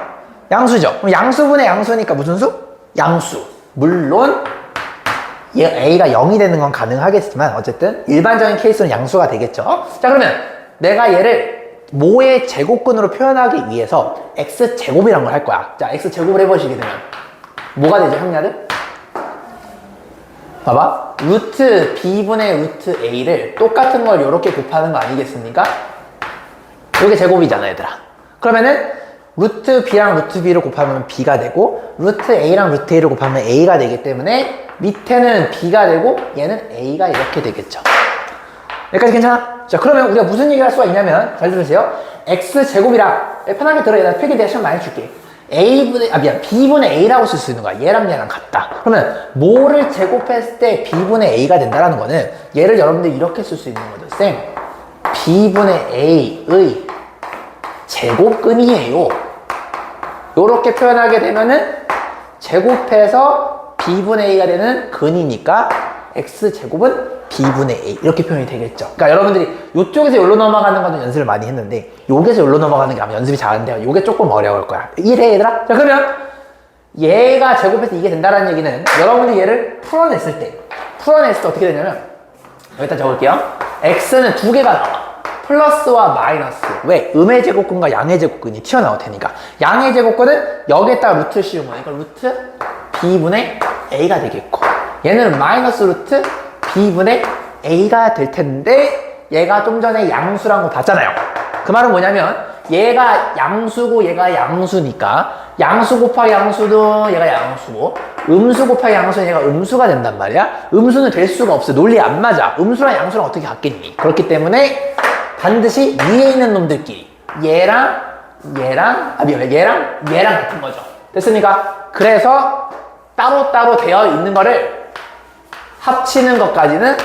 A: 양수죠. 그럼 양수분의 양수니까 무슨 수? 양수. 물론 얘 a가 0이 되는 건 가능하겠지만 어쨌든 일반적인 케이스는 양수가 되겠죠. 자, 그러면 내가 얘를 모의 제곱근으로 표현하기 위해서 x제곱이란 걸 할 거야. 자, x제곱을 해보시게 되면 뭐가 되죠, 형제들? 봐봐. 루트 b분의 루트 a를 똑같은 걸 이렇게 곱하는 거 아니겠습니까? 이게 제곱이잖아, 얘들아. 그러면은 루트 b랑 루트 b를 곱하면 b가 되고 루트 a랑 루트 a를 곱하면 a가 되기 때문에 밑에는 b가 되고 얘는 a가 이렇게 되겠죠. 여기까지 괜찮아? 자, 그러면 우리가 무슨 얘기를 할 수가 있냐면 잘 들으세요. x제곱이랑 편하게 들어. 얘들아, 필기 내가 시간 많이 줄게. b분의 a라고 쓸 수 있는 거야. 얘랑 같다. 그러면 뭐를 제곱했을 때 b분의 a가 된다라는 거는 얘를 여러분들 이렇게 쓸 수 있는 거죠. 쌤, b분의 a의 제곱근이에요. 요렇게 표현하게 되면은 제곱해서 b분의 a가 되는 근이니까 x제곱은 b분의 a 이렇게 표현이 되겠죠. 그러니까 여러분들이 요쪽에서 여기로 넘어가는 거는 연습을 많이 했는데 요게서 여기로 넘어가는 게 아마 연습이 잘 안 돼요. 요게 조금 어려울 거야. 이해돼, 얘들아? 자, 그러면 얘가 제곱해서 이게 된다는 얘기는 여러분들이 얘를 풀어냈을 때 어떻게 되냐면 여기다 적을게요. x는 두 개가 나와. 플러스와 마이너스. 왜? 음의 제곱근과 양의 제곱근이 튀어나올 테니까. 양의 제곱근은 여기에다가 루트를 씌운 거니까 루트 b분의 a가 되겠고 얘는 마이너스 루트 b분의 a가 될 텐데 얘가 좀 전에 양수란 거 봤잖아요. 그 말은 뭐냐면 얘가 양수고 얘가 양수니까 양수 곱하기 양수도 얘가 양수고 음수 곱하기 양수는 얘가 음수가 된단 말이야. 음수는 될 수가 없어. 논리 안 맞아. 음수랑 양수랑 어떻게 같겠니? 그렇기 때문에 반드시 위에 있는 놈들끼리 얘랑 같은 거죠. 됐습니까? 그래서 따로따로 되어 있는 거를 합치는 것까지는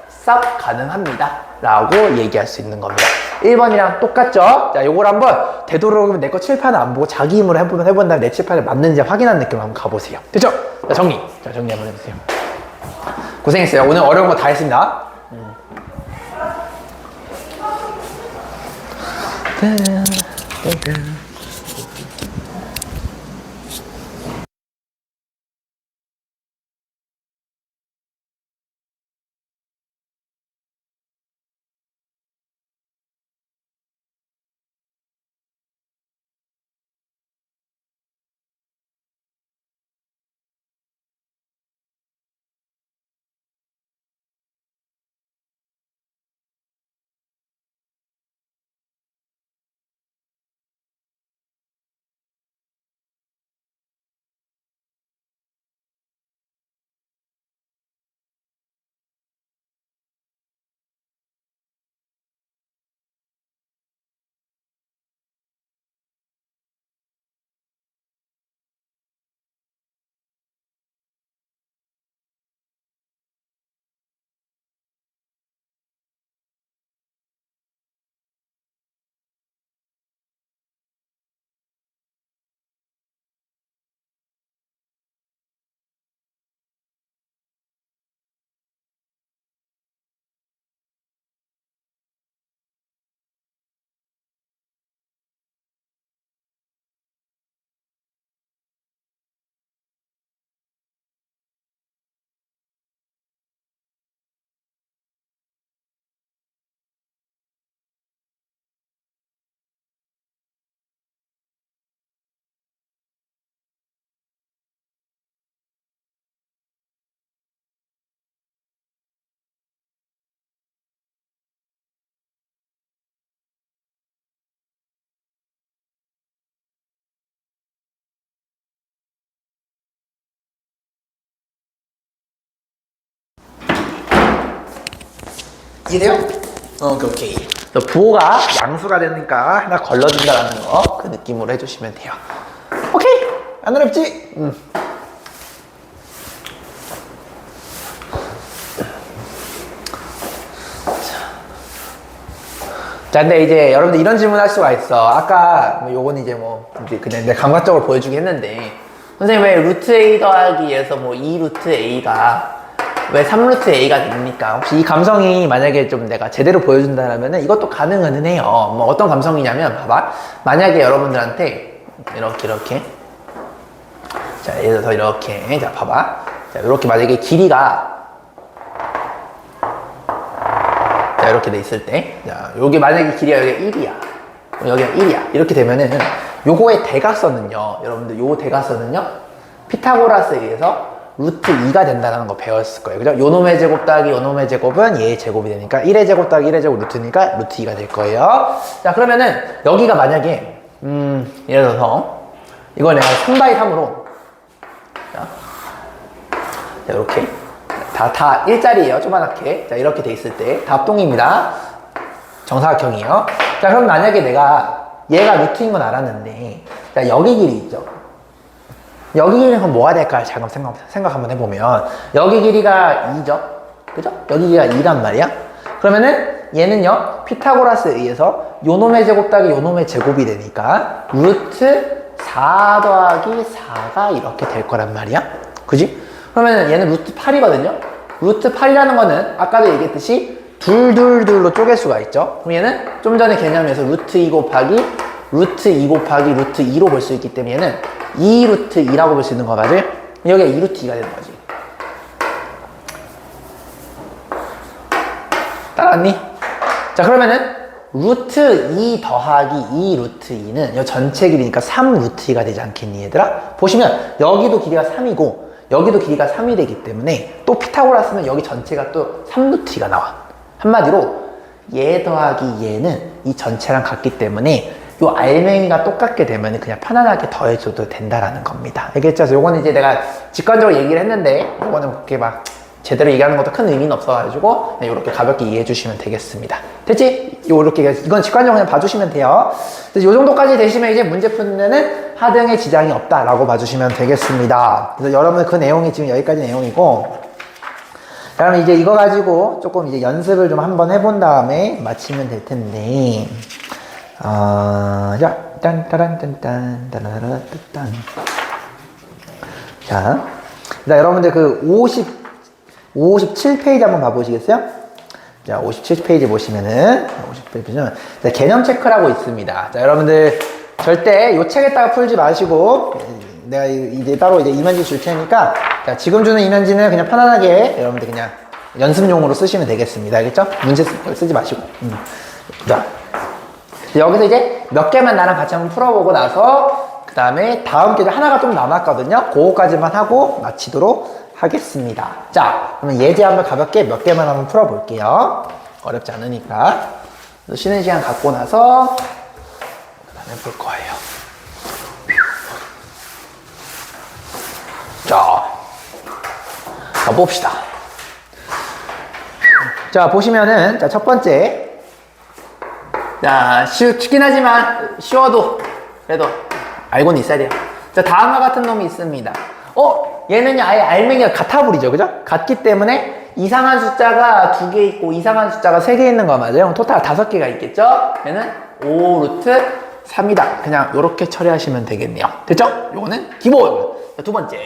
A: 싹 가능합니다 라고 얘기할 수 있는 겁니다. 1번이랑 똑같죠? 자, 요걸 한번 되도록이면 내 거 칠판을 안 보고 자기 힘으로 해본 다음에 내 칠판에 맞는지 확인하는 느낌으로 한번 가보세요. 됐죠? 자, 정리 한번 해보세요. 고생했어요. 오늘 어려운 거 다 했습니다. 이해돼요? 오케이. 부호가 양수가 되니까 하나 걸러준다라는 거 그 느낌으로 해주시면 돼요. 오케이? 안 어렵지? 자, 근데 이제 여러분들 이런 질문 할 수가 있어. 아까 뭐 요거는 이제 뭐 이제 그냥 내 감각적으로 보여주긴 했는데, 선생님 왜 루트 A 더하기에서 뭐 2루트 A가 왜 3루트 A가 됩니까? 혹시 이 감성이 만약에 좀 내가 제대로 보여준다면 이것도 가능은 해요. 뭐 어떤 감성이냐면, 봐봐. 만약에 여러분들한테 이렇게 자, 예를 들어서 이렇게, 자, 봐봐. 자, 이렇게 만약에 길이가 자, 이렇게 돼 있을 때, 자, 요게 만약에 길이가 여기가 1이야. 여기가 1이야. 이렇게 되면은 요거의 대각선은요, 여러분들 요 대각선은요, 피타고라스에 의해서 루트 2가 된다는 거 배웠을 거예요. 그죠? 요 놈의 제곱 더하기 요 놈의 제곱은 얘의 제곱이 되니까 1의 제곱 더하기 1의 제곱 루트니까 루트 2가 될 거예요. 자, 그러면은 여기가 만약에 예를 들어서 이거 내가 3x3으로 자, 이렇게 다 일자리예요. 조그맣게. 자, 이렇게 돼 있을 때 다 합동입니다. 정사각형이에요. 자, 그럼 만약에 내가 얘가 루트인 건 알았는데, 자, 여기 길이 있죠. 여기 길이는 그럼 뭐가 될까? 잠깐 생각 한번 해보면, 여기 길이가 2죠? 그죠? 여기 길이가 2란 말이야? 그러면은 얘는요, 피타고라스에 의해서 요 놈의 제곱 더하기 요 놈의 제곱이 되니까 루트 4 더하기 4가 이렇게 될 거란 말이야? 그지? 그러면은 얘는 루트 8이거든요? 루트 8이라는 거는 아까도 얘기했듯이 둘로 쪼갤 수가 있죠? 그럼 얘는 좀 전에 개념에서 루트 2 곱하기 루트 2 곱하기 루트 2로 볼 수 있기 때문에 얘는 2 루트 2라고 볼 수 있는 거 맞지? 여기가 2 루트 2가 되는 거지. 따라왔니? 자, 그러면은 루트 2 더하기 2 루트 2는 이 전체 길이니까 3 루트 2가 되지 않겠니, 얘들아? 보시면 여기도 길이가 3이고 여기도 길이가 3이 되기 때문에 또 피타고라스는 여기 전체가 또 3 루트 2가 나와. 한마디로 얘 더하기 얘는 이 전체랑 같기 때문에 요 알맹이가 똑같게 되면 그냥 편안하게 더해줘도 된다라는 겁니다. 알겠죠? 요거는 이제 내가 직관적으로 얘기를 했는데 요거는 그렇게 막 제대로 얘기하는 것도 큰 의미는 없어가지고 그냥 이렇게 가볍게 이해해 주시면 되겠습니다. 됐지? 요렇게 이건 직관적으로 그냥 봐주시면 돼요. 그래서 요 정도까지 되시면 이제 문제 푸는 데는 하등의 지장이 없다라고 봐주시면 되겠습니다. 그래서 여러분 그 내용이 지금 여기까지 내용이고, 그러면 이제 이거 가지고 조금 이제 연습을 좀 한번 해본 다음에 마치면 될 텐데, 자, 딴따란딴딴, 따라라따딴. 자, 여러분들 그 57페이지 한번 봐보시겠어요? 자, 57페이지 보시면은, 57페이지 보시면, 자, 개념 체크라고 있습니다. 자, 여러분들 절대 요 책에다가 풀지 마시고, 내가 이제 따로 이제 이면지 줄 테니까, 자, 지금 주는 이면지는 그냥 편안하게 여러분들 그냥 연습용으로 쓰시면 되겠습니다. 알겠죠? 문제 쓰지 마시고. 자, 여기서 이제 몇 개만 나랑 같이 한번 풀어보고 나서, 그 다음에 다음 게 하나가 좀 남았거든요. 그거까지만 하고 마치도록 하겠습니다. 자, 그러면 예제 한번 가볍게 몇 개만 한번 풀어볼게요. 어렵지 않으니까. 쉬는 시간 갖고 나서 그 다음에 볼 거예요. 자, 봅시다. 자, 보시면은, 자, 첫 번째. 자, 쉽긴 하지만, 쉬워도, 그래도, 알고는 있어야 돼요. 자, 다음과 같은 놈이 있습니다. 얘는요, 아예 알맹이가 같아 버리죠. 그죠? 같기 때문에, 이상한 숫자가 2개 있고, 이상한 숫자가 3개 있는 거 맞아요? 그럼 토탈 5개가 있겠죠? 얘는 5 루트 3이다. 그냥, 요렇게 처리하시면 되겠네요. 됐죠? 요거는 기본. 자, 두 번째.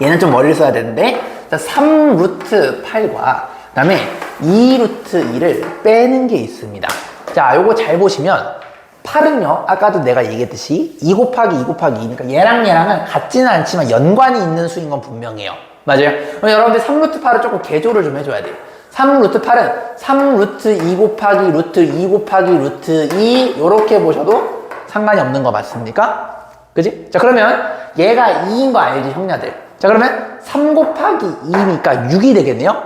A: 얘는 좀 머리를 써야 되는데, 자, 3 루트 8과, 그 다음에 2 루트 2를 빼는 게 있습니다. 자, 요거 잘 보시면 8은요, 아까도 내가 얘기했듯이 2 곱하기 2 곱하기 2니까 얘랑은 같지는 않지만 연관이 있는 수인 건 분명해요. 맞아요? 그럼 여러분들 3 루트 8을 조금 개조를 좀 해줘야 돼요. 3 루트 8은 3 루트 2 곱하기 루트 2 곱하기 루트 2 요렇게 보셔도 상관이 없는 거 맞습니까? 그지? 자, 그러면 얘가 2인 거 알지, 형냐들? 자, 그러면 3 곱하기 2니까 6이 되겠네요?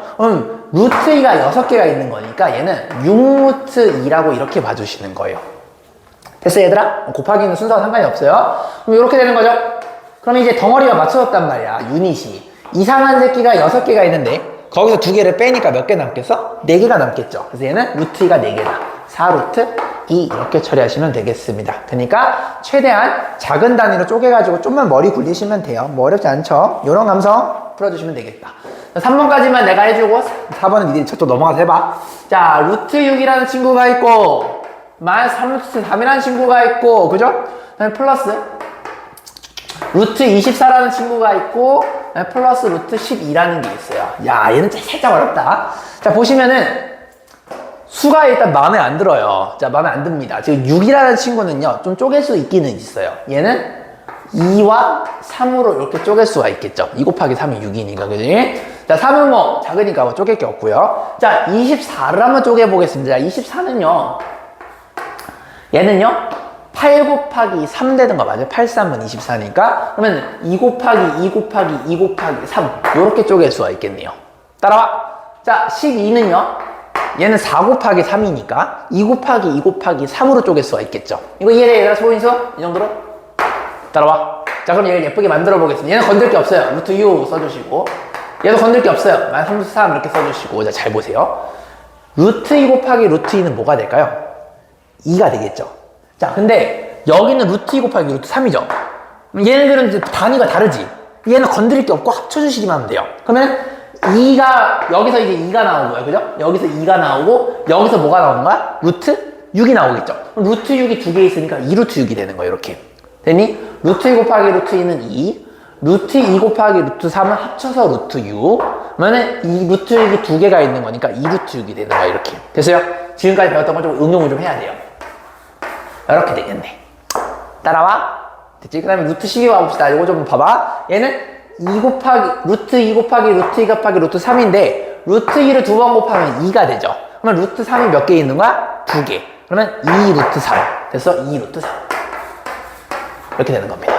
A: 루트 2가 6개가 있는 거니까 얘는 6 루트 2라고 이렇게 봐주시는 거예요. 됐어, 얘들아? 곱하기는 순서가 상관이 없어요. 그럼 이렇게 되는 거죠? 그럼 이제 덩어리가 맞춰졌단 말이야, 유닛이. 이상한 새끼가 6개가 있는데 거기서 2개를 빼니까 몇 개 남겠어? 4개가 남겠죠. 그래서 얘는 루트 2가 4개다. 4 루트 이렇게 처리하시면 되겠습니다. 그러니까 최대한 작은 단위로 쪼개가지고 좀만 머리 굴리시면 돼요. 뭐 어렵지 않죠? 이런 감성 풀어주시면 되겠다. 3번까지만 내가 해주고 4번은 니들이 저쪽 넘어가서 해봐. 자, 루트 6이라는 친구가 있고 마이너스 3루트 3이라는 친구가 있고 그죠? 그 다음에 플러스 루트 24라는 친구가 있고 플러스 루트 12라는 게 있어요. 야, 얘는 살짝 어렵다. 자, 보시면은 수가 일단 마음에 안 들어요. 자, 마음에 안 듭니다. 지금 6이라는 친구는요, 좀 쪼갤 수 있기는 있어요. 얘는 2와 3으로 이렇게 쪼갤 수가 있겠죠. 2 곱하기 3이 6이니까, 그지? 자, 3은 뭐, 작으니까 뭐 쪼갤 게 없고요. 자, 24를 한번 쪼개보겠습니다. 자, 24는요, 얘는요, 8 곱하기 3 되는 거 맞아요? 8, 3은 24니까. 그러면 2 곱하기 2 곱하기 2 곱하기 3. 요렇게 쪼갤 수가 있겠네요. 따라와. 자, 12는요, 얘는 4 곱하기 3이니까 2 곱하기 2 곱하기 3으로 쪼갤 수가 있겠죠. 이거 이해돼, 얘들아? 소인수? 이 정도로? 따라와. 자, 그럼 얘를 예쁘게 만들어 보겠습니다. 얘는 건들 게 없어요. 루트 6 써주시고, 얘도 건들 게 없어요. 마이너스 3, 루트 3 이렇게 써주시고. 자, 잘 보세요. 루트 2 곱하기 루트 2는 뭐가 될까요? 2가 되겠죠. 자, 근데 여기는 루트 2 곱하기 루트 3이죠. 얘네들은 이제 단위가 다르지. 얘는 건드릴 게 없고 합쳐주시기만 하면 돼요. 그러면 2가, 여기서 이제 2가 나오고요. 그죠? 여기서 2가 나오고, 여기서 뭐가 나오는 거야? 루트 6이 나오겠죠. 그럼 루트 6이 두 개 있으니까 2루트 6이 되는 거예요. 이렇게. 됐니? 루트 2 곱하기 루트 2는 2. 루트 2 곱하기 루트 3은 합쳐서 루트 6. 그러면 이 루트 6이 두 개가 있는 거니까 2루트 6이 되는 거야. 이렇게. 됐어요? 지금까지 배웠던 걸 좀 응용을 좀 해야 돼요. 이렇게 되겠네. 따라와. 됐지? 그 다음에 루트 12 와봅시다. 이거 좀 봐봐. 얘는 2 곱하기, 루트 2 곱하기 루트 2 곱하기 루트 3인데, 루트 2를 두 번 곱하면 2가 되죠. 그러면 루트 3이 몇 개 있는 거야? 2개. 그러면 2 루트 3. 됐어? 2 루트 3. 이렇게 되는 겁니다.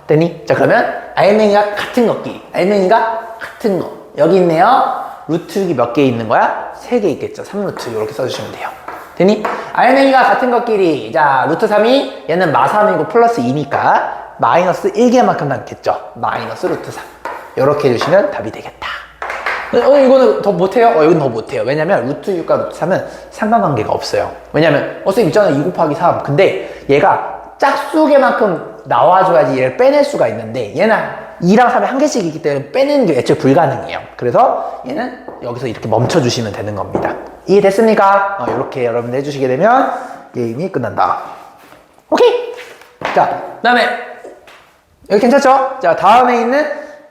A: 됐니? 자, 그러면 알맹이가 같은 것끼리. 알맹이가 같은 거. 여기 있네요. 루트 6이 몇 개 있는 거야? 3개 있겠죠. 3루트 이렇게 써주시면 돼요. 됐니? 알맹이가 같은 것끼리. 자, 루트 3이 얘는 마3이고 플러스 2니까 마이너스 1개만큼 남겠죠. 마이너스 루트 3. 이렇게 해주시면 답이 되겠다. 이거는 더 못해요? 이건 더 못해요. 왜냐면 루트 6과 루트 3은 상관관계가 없어요. 왜냐면 선생님 있잖아요. 2 곱하기 3. 근데 얘가 짝수개만큼 나와줘야지 얘를 빼낼 수가 있는데 얘는 2랑 3이 한 개씩 있기 때문에 빼내는 게 애초에 불가능해요. 그래서 얘는 여기서 이렇게 멈춰주시면 되는 겁니다. 이해됐습니까? 이렇게 여러분들 해주시게 되면 게임이 끝난다. 오케이? 자, 그 다음에 여기 괜찮죠? 자, 다음에 있는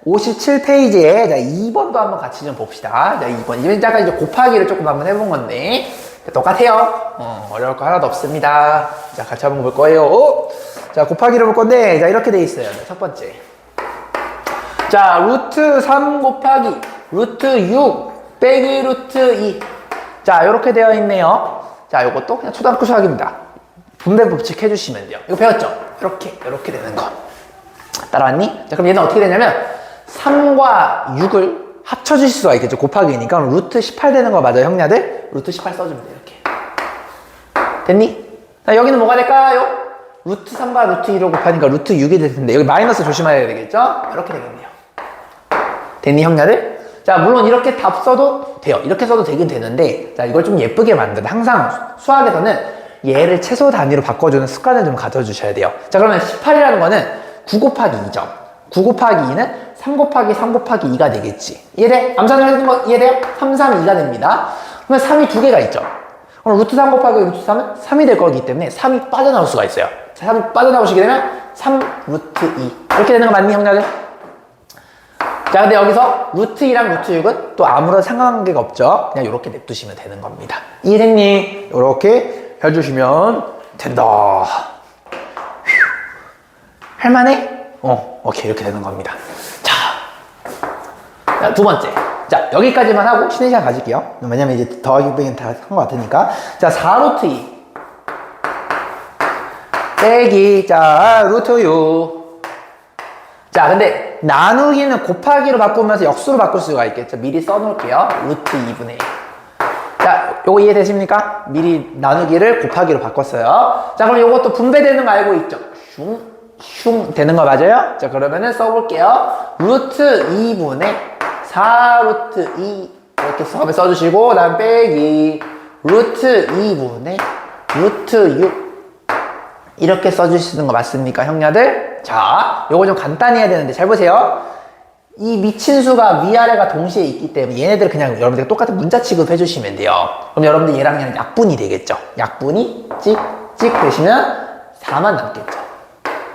A: 57페이지에 자, 2번도 한번 같이 좀 봅시다. 자, 2번. 이번 약간 이제 곱하기를 조금 한번 해본 건데 똑같아요. 어려울 거 하나도 없습니다. 자, 같이 한번 볼 거예요. 자, 곱하기를 볼 건데 자, 이렇게 돼 있어요. 자, 첫 번째. 자, 루트 3 곱하기 루트 6 빼기 루트 2. 자, 이렇게 되어 있네요. 자, 요것도 그냥 초등학교 수학입니다. 분배 법칙 해주시면 돼요. 이거 배웠죠? 이렇게 되는 거. 따라왔니? 자, 그럼 얘는 어떻게 되냐면 3과 6을 합쳐주실 수가 있겠죠. 곱하기니까. 그럼 루트 18 되는 거 맞아요, 형냐들? 루트 18 써주면 돼요. 이렇게. 됐니? 자, 여기는 뭐가 될까요? 루트 3과 루트 2로 곱하니까 루트 6이 될 텐데 여기 마이너스 조심해야 되겠죠? 이렇게 되겠네요. 됐니, 형냐들? 자, 물론 이렇게 답 써도 돼요. 이렇게 써도 되긴 되는데 자, 이걸 좀 예쁘게 만드는 항상 수학에서는 얘를 최소 단위로 바꿔주는 습관을 좀 가져주셔야 돼요. 자, 그러면 18이라는 거는 9 곱하기 2죠. 9 곱하기 2는 3 곱하기 3 곱하기 2가 되겠지. 이해돼? 암산을 해주는 거 이해돼요? 3, 3, 2가 됩니다. 그러면 3이 두 개가 있죠. 그럼 루트 3 곱하기 루트 3은 3이 될 거기 때문에 3이 빠져나올 수가 있어요. 자, 3이 빠져나오시게 되면 3 루트 2. 이렇게 되는 거 맞니, 형제들? 자, 근데 여기서 루트 2랑 루트 6은 또 아무런 상관관계가 없죠. 그냥 이렇게 냅두시면 되는 겁니다. 이해됐니? 이렇게 해주시면 된다. 할만해? 오케이. 이렇게 되는 겁니다. 자, 두 번째. 자, 여기까지만 하고 쉬는 시간 가질게요. 왜냐면 이제 더하기 빼기는 다 한 것 같으니까. 자, 4루트 2. 빼기. 자, 루트 6. 자, 근데 나누기는 곱하기로 바꾸면서 역수로 바꿀 수가 있겠죠. 미리 써놓을게요. 루트 2분의 1. 자, 요거 이해되십니까? 미리 나누기를 곱하기로 바꿨어요. 자, 그럼 요것도 분배되는 거 알고 있죠? 슝 되는 거 맞아요? 자, 그러면은 써볼게요. 루트 2분의 4 루트 2 이렇게 처음에 써주시고 다음 빼기 루트 2분의 루트 6 이렇게 써주시는 거 맞습니까, 형녀들? 자, 요거 좀 간단히 해야 되는데 잘 보세요. 이 미친 수가 위아래가 동시에 있기 때문에 얘네들 그냥 여러분들 똑같은 문자 취급해 주시면 돼요. 그럼 여러분들 얘랑 얘랑 약분이 되겠죠. 약분이 찍찍 되시면 4만 남겠죠.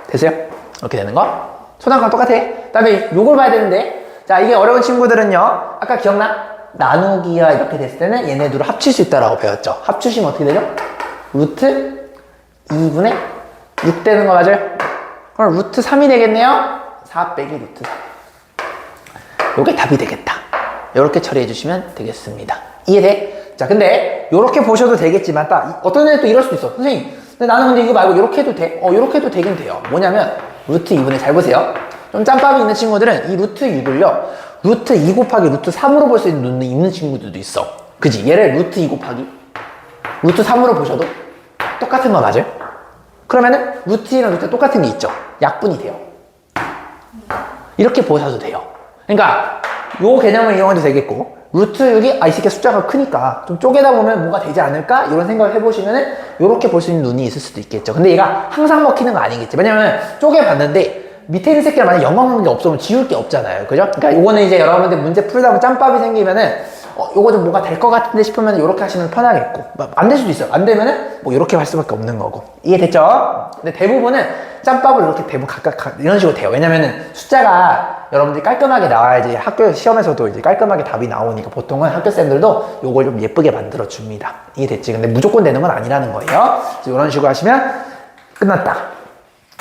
A: 됐어요? 이렇게 되는 거. 소단강 똑같아. 그 다음에 요걸 봐야 되는데, 자, 이게 어려운 친구들은요, 아까 기억나? 나누기야 이렇게 됐을 때는 얘네 둘을 합칠 수 있다라고 배웠죠. 합치시면 어떻게 되죠? 루트 2분의 6 되는 거 맞아요? 그럼 루트 3이 되겠네요? 4 빼기 루트 3. 요게 답이 되겠다. 요렇게 처리해 주시면 되겠습니다. 이해돼? 자, 근데 요렇게 보셔도 되겠지만 딱 어떤 애는 또 이럴 수도 있어. 선생님, 근데 나는 근데 이거 말고 요렇게 해도 돼? 요렇게 해도 되긴 돼요. 뭐냐면 루트 2분의 잘 보세요. 좀 짬밥이 있는 친구들은 이 루트 6을요 루트 2 곱하기 루트 3으로 볼 수 있는 눈이 있는 친구들도 있어. 그지? 얘를 루트 2 곱하기 루트 3으로 보셔도 똑같은 거 맞아요? 그러면은 루트 2랑 루트 똑같은 게 있죠. 약분이 돼요. 이렇게 보셔도 돼요. 그러니까 요 개념을 이용해도 되겠고, 루트 6이 이 새끼 숫자가 크니까 좀 쪼개다 보면 뭔가 되지 않을까? 이런 생각을 해보시면은 요렇게 볼 수 있는 눈이 있을 수도 있겠죠. 근데 얘가 항상 먹히는 거 아니겠지. 왜냐면 쪼개봤는데 밑에 있는 새끼랑 만약 연관관계 없으면 지울 게 없잖아요. 그죠? 그러니까 요거는 이제 여러분들 문제 풀다 보면 짬밥이 생기면은 요거 좀 뭔가 될 것 같은데 싶으면 요렇게 하시면 편하겠고, 안 될 수도 있어요. 안 되면은 뭐 요렇게 할 수밖에 없는 거고. 이해됐죠? 근데 대부분은 짬밥을 이렇게 대부분 각각 이런 식으로 돼요. 왜냐면은 숫자가 여러분들이 깔끔하게 나와야지 학교 시험에서도 이제 깔끔하게 답이 나오니까 보통은 학교생들도 요걸 좀 예쁘게 만들어 줍니다. 이해됐지? 근데 무조건 되는 건 아니라는 거예요. 이런 식으로 하시면 끝났다.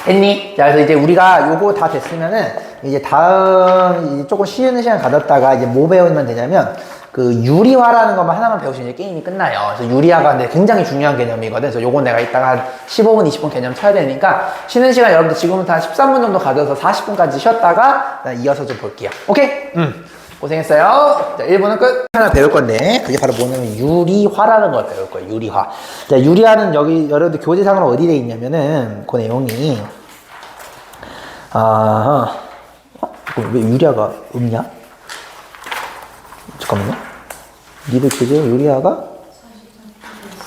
A: 됐니? 자, 그래서 이제 우리가 요거 다 됐으면은 이제 다음 이제 조금 쉬는 시간 가졌다가 이제 뭐 배우면 되냐면 그 유리화라는 것만 하나만 배우시면 이제 게임이 끝나요. 그래서 유리화가 근데 굉장히 중요한 개념이거든. 그래서 요건 내가 이따가 한 15분, 20분 개념 쳐야 되니까 쉬는 시간 여러분들 지금부터 한 13분 정도 가져서 40분까지 쉬었다가 이어서 좀 볼게요. 오케이? 고생했어요. 자, 1분은 끝. 하나 배울 건데 그게 바로 뭐냐면 유리화라는 걸 배울 거예요. 유리화. 자, 유리화는 여기 여러분들 교재상으로 어디 돼 있냐면은 그 내용이 왜 유리화가 없냐? 잠깐만요. 니들 교재에 유리화가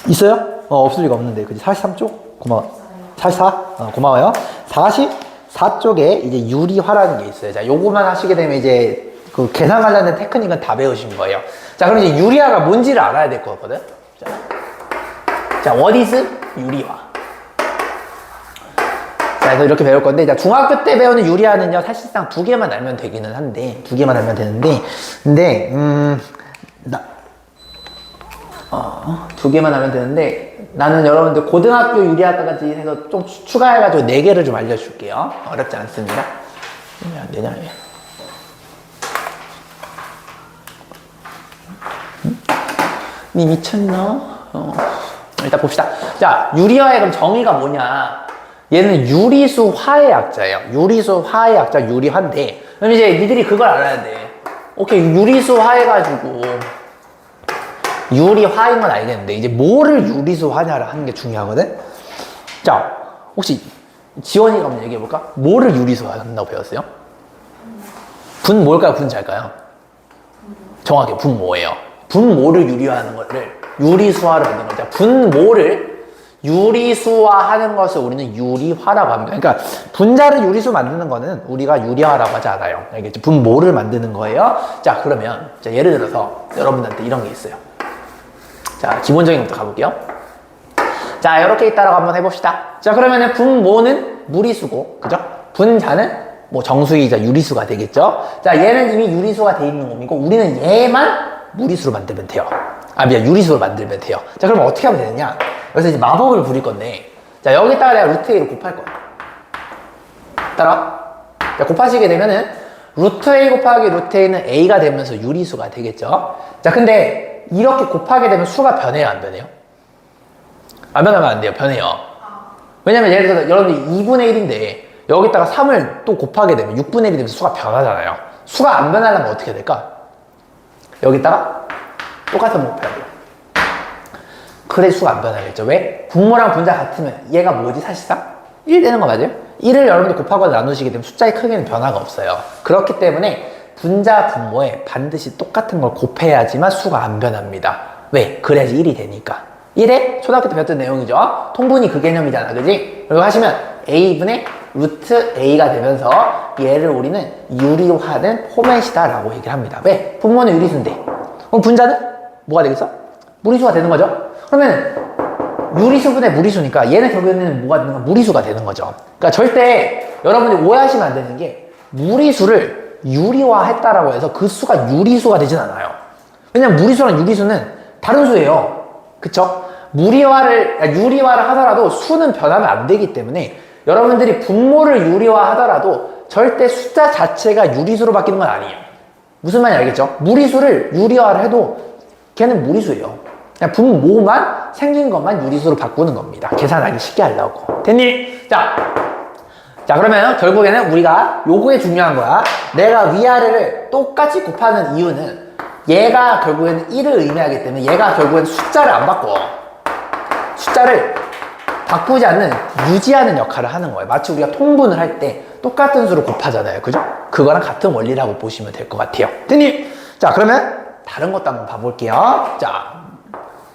A: 있어요? 없을 리가 없는데. 그지? 43쪽? 고마워. 44? 고마워요. 44쪽에 이제 유리화라는 게 있어요. 자, 요거만 하시게 되면 이제 그 계산 관련된 테크닉은 다 배우신 거예요. 자, 그럼 이제 유리화가 뭔지를 알아야 될 거거든. 자, what is 유리화? 자, 그래서 이렇게 배울 건데, 자, 중학교 때 배우는 유리화는요, 사실상 2개만 알면 되기는 한데, 2개만 알면 되는데, 근데, 2개만 알면 되는데, 나는 여러분들 고등학교 유리화까지 해서 좀 추가해가지고 4개를 좀 알려줄게요. 어렵지 않습니다. 안 되냐, 왜? 니 미쳤나? 일단 봅시다. 자, 유리화의 그럼 정의가 뭐냐? 얘는 유리수화의 약자예요. 유리수화의 약자 유리화인데, 그럼 이제 니들이 그걸 알아야 돼. 오케이, 유리수화 해가지고 유리화인 건 알겠는데 이제 뭐를 유리수화냐를 하는 게 중요하거든. 자, 혹시 지원이가 한번 얘기해볼까? 뭐를 유리수화 한다고 배웠어요? 분 뭘까요? 분 잘까요? 정확히 분 뭐예요? 분모를 유리화하는 거를 유리수화로 만드는 거죠. 분모를 유리수화하는 것을 우리는 유리화라고 합니다. 그러니까 분자를 유리수 만드는 거는 우리가 유리화라고 하지 않아요. 알겠죠? 분모를 만드는 거예요. 자, 그러면 자, 예를 들어서 여러분들한테 이런 게 있어요. 자, 기본적인 것부터 가볼게요. 자, 이렇게 있다라고 한번 해봅시다. 자, 그러면은 분모는 무리수고, 그죠? 분자는 뭐 정수이자 유리수가 되겠죠? 자, 얘는 이미 유리수가 돼 있는 놈이고, 우리는 얘만 무리수로 만들면 돼요. 유리수로 만들면 돼요. 자, 그럼 어떻게 하면 되느냐? 여기서 이제 마법을 부릴 건데, 자, 여기다가 내가 루트 A를 곱할 거야. 따라. 자, 곱하시게 되면은, 루트 A 곱하기 루트 A는 A가 되면서 유리수가 되겠죠? 자, 근데, 이렇게 곱하게 되면 수가 변해요, 안 변해요? 안 변하면 안 돼요, 변해요. 왜냐면 예를 들어서 여러분들 2분의 1인데, 여기다가 3을 또 곱하게 되면 6분의 1이 되면서 수가 변하잖아요. 수가 안 변하려면 어떻게 될까? 여기다가 똑같은 거 곱해야 돼요. 그래 수가 안 변하겠죠. 왜? 분모랑 분자 같으면 얘가 뭐지 사실상? 1 되는 거 맞아요? 1을 여러분들 곱하고 나누시게 되면 숫자의 크기는 변화가 없어요. 그렇기 때문에 분자 분모에 반드시 똑같은 걸 곱해야지만 수가 안 변합니다. 왜? 그래야지 1이 되니까. 1에 초등학교 때 배웠던 내용이죠. 통분이 그 개념이잖아, 그지? 그리고 하시면 a분의 루트 a가 되면서 얘를 우리는 유리화된 포맷이다 라고 얘기를 합니다. 왜? 분모는 유리수인데 그럼 분자는 뭐가 되겠어? 무리수가 되는 거죠. 그러면 유리수분의 무리수니까 얘는 결국에는 뭐가 되는 거? 무리수가 되는 거죠. 그러니까 절대 여러분들이 오해하시면 안 되는 게 무리수를 유리화했다라고 해서 그 수가 유리수가 되진 않아요. 왜냐면 무리수랑 유리수는 다른 수예요. 그쵸? 유리화를 하더라도 수는 변하면 안 되기 때문에 여러분들이 분모를 유리화하더라도 절대 숫자 자체가 유리수로 바뀌는 건 아니에요. 무슨 말인지 알겠죠? 무리수를 유리화를 해도 걔는 무리수예요. 그냥 분모만 생긴 것만 유리수로 바꾸는 겁니다. 계산하기 쉽게 하려고. 됐니? 자, 그러면 결국에는 우리가 요거에 중요한 거야. 내가 위아래를 똑같이 곱하는 이유는 얘가 결국에는 1을 의미하기 때문에 얘가 결국에는 숫자를 안 바꿔. 숫자를 바꾸지 않는 유지하는 역할을 하는 거예요. 마치 우리가 통분을 할 때 똑같은 수로 곱하잖아요. 그죠? 그거랑 같은 원리라고 보시면 될 것 같아요. 됐니? 자, 그러면 다른 것도 한번 봐볼게요. 자,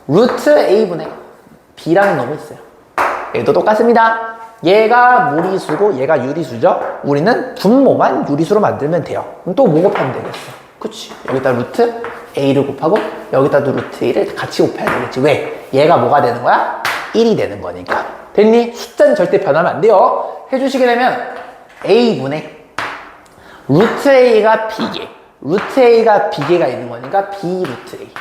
A: 루트 a분의 b라는 놈이 있어요. 얘도 똑같습니다. 얘가 무리수고 얘가 유리수죠. 우리는 분모만 유리수로 만들면 돼요. 그럼 또 뭐 곱하면 되겠어? 그치? 여기다 루트 a를 곱하고 여기다도 루트 a를 같이 곱해야 되겠지. 왜? 얘가 뭐가 되는 거야? 1이 되는 거니까. 됐니? 숫자는 절대 변하면 안 돼요. 해주시게 되면 a분의 루트 a가 b개, 루트 a가 b개가 있는 거니까 b 루트 a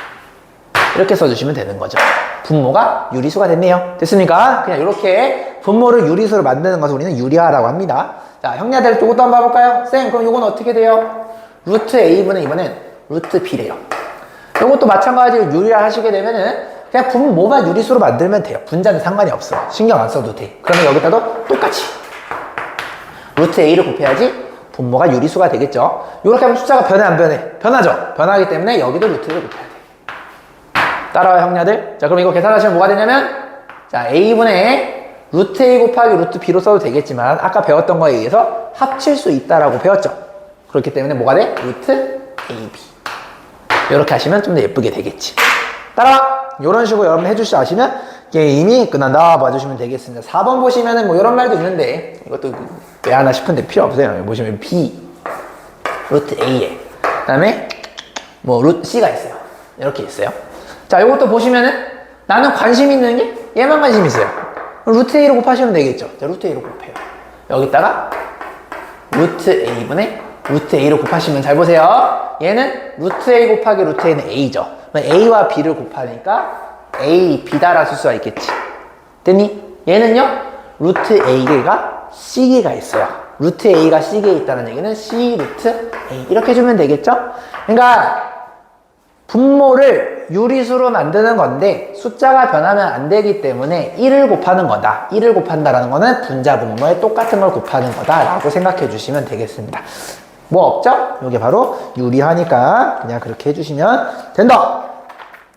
A: 이렇게 써주시면 되는 거죠. 분모가 유리수가 됐네요. 됐습니까? 그냥 이렇게 분모를 유리수로 만드는 것을 우리는 유리화라고 합니다. 자, 형제들 이것도 한번 봐볼까요? 쌤, 그럼 이건 어떻게 돼요? 루트 a분의 이번엔 루트 b래요. 이것도 마찬가지로 유리화 하시게 되면은 그냥 분모만 유리수로 만들면 돼요. 분자는 상관이 없어. 신경 안 써도 돼. 그러면 여기다도 똑같이 루트 a를 곱해야지 분모가 유리수가 되겠죠. 이렇게 하면 숫자가 변해 안 변해? 변하죠. 변하기 때문에 여기도 루트를 곱해야 돼. 따라와요, 형제들. 자, 그럼 이거 계산하시면 뭐가 되냐면 자, a분의 루트 a 곱하기 루트 b로 써도 되겠지만 아까 배웠던 거에 의해서 합칠 수 있다라고 배웠죠. 그렇기 때문에 뭐가 돼? 루트 ab 이렇게 하시면 좀 더 예쁘게 되겠지. 따라와! 이런 식으로 여러분 해주시 아시면 게임이 끝난다 봐주시면 되겠습니다. 4번 보시면은 뭐 이런 말도 있는데 이것도 왜 하나 싶은데 필요 없어요. 여기 보시면 b 루트 a에 그 다음에 뭐 루트 c가 있어요. 이렇게 있어요. 자, 이것도 보시면은 나는 관심 있는 게 얘만 관심 있어요. 루트 a로 곱하시면 되겠죠. 자, 루트 a로 곱해요. 여기다가 루트 a분의 루트 a로 곱하시면 잘 보세요. 얘는 루트 a 곱하기 루트 a는 a죠. a와 b를 곱하니까 a, b다라 쓸 수가 있겠지. 됐니? 얘는요, 루트 a가 c개가 있어요. 루트 a가 c개에 있다는 얘기는 c 루트 a 이렇게 해주면 되겠죠? 그러니까 분모를 유리수로 만드는 건데 숫자가 변하면 안 되기 때문에 1을 곱하는 거다. 1을 곱한다라는 거는 분자 분모에 똑같은 걸 곱하는 거다 라고 생각해 주시면 되겠습니다. 뭐 없죠? 이게 바로 유리하니까 그냥 그렇게 해주시면 된다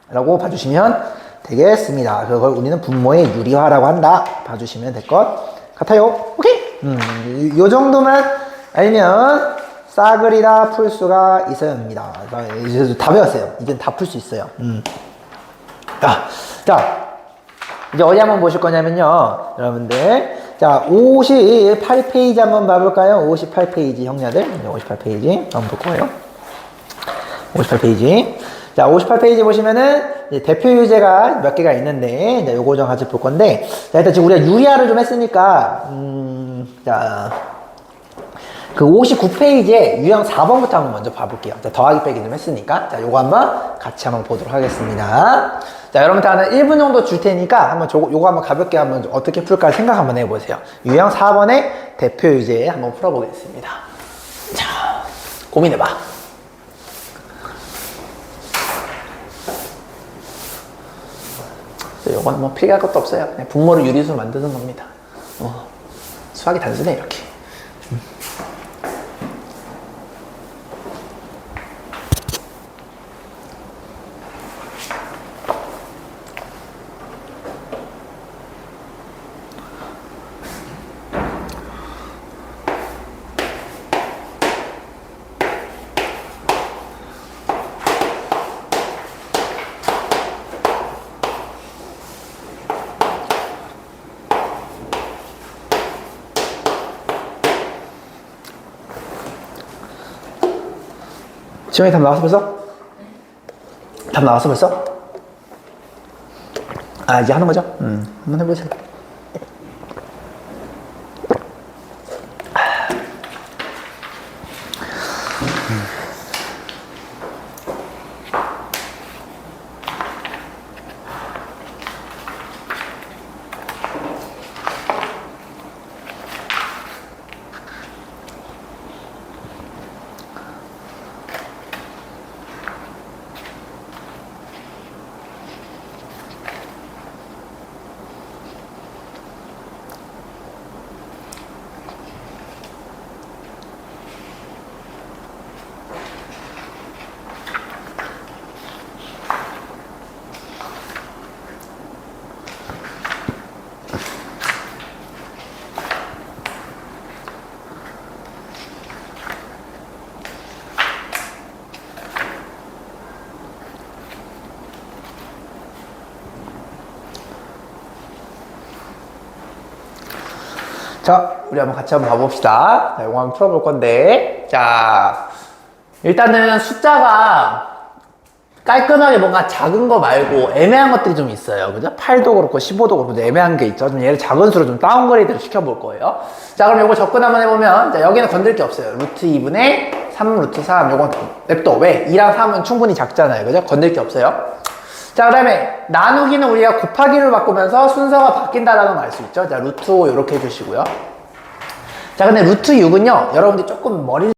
A: 라고 봐주시면 되겠습니다. 그걸 우리는 분모의 유리화라고 한다 봐주시면 될 것 같아요. 오케이? 요 정도만 알면 싸그리다 풀 수가 있어야 합니다. 이제 다 배웠어요. 이젠 다 풀 수 있어요. 자, 이제 어디 한번 보실 거냐면요. 여러분들. 자, 58페이지 한번 봐볼까요? 58페이지, 형제들. 58페이지. 한번 볼 거예요. 58페이지. 자, 58페이지 보시면은 대표 유제가 몇 개가 있는데, 이제 요거 좀 같이 볼 건데, 자, 일단 지금 우리가 유리화를 좀 했으니까, 자, 그 59페이지에 유형 4번부터 한번 먼저 봐볼게요. 자, 더하기 빼기 좀 했으니까. 자, 요거 한번 같이 한번 보도록 하겠습니다. 자, 여러분들 한 1분 정도 줄 테니까 한번 요거 한번 가볍게 한번 어떻게 풀까 생각 한번 해보세요. 유형 4번의 대표 유제 한번 풀어보겠습니다. 자, 고민해봐. 요거는 뭐 필요할 것도 없어요. 그냥 분모를 유리수로 만드는 겁니다. 수학이 단순해, 이렇게. 지원이 답 나왔어 벌써? 답 나왔어 벌써? 아 이제 하는 거죠? 한번 해보세요. 자, 우리 한번 같이 한번 봐봅시다. 자, 이거 한번 풀어볼 건데. 자, 일단은 숫자가 깔끔하게 뭔가 작은 거 말고 애매한 것들이 좀 있어요. 그죠? 8도 그렇고 15도 그렇고 애매한 게 있죠. 좀 얘를 작은 수로 좀 다운그레이드를 시켜볼 거예요. 자, 그럼 이거 접근 한번 해보면, 자, 여기는 건들 게 없어요. 루트 2분의 3 루트 3. 요건 냅둬. 왜? 2랑 3은 충분히 작잖아요. 그죠? 건들 게 없어요. 자, 그 다음에 나누기는 우리가 곱하기를 바꾸면서 순서가 바뀐다라는 걸 알 수 있죠. 자, 루트 5 이렇게 해주시고요. 자, 근데 루트 6은요, 여러분들이 조금 머리를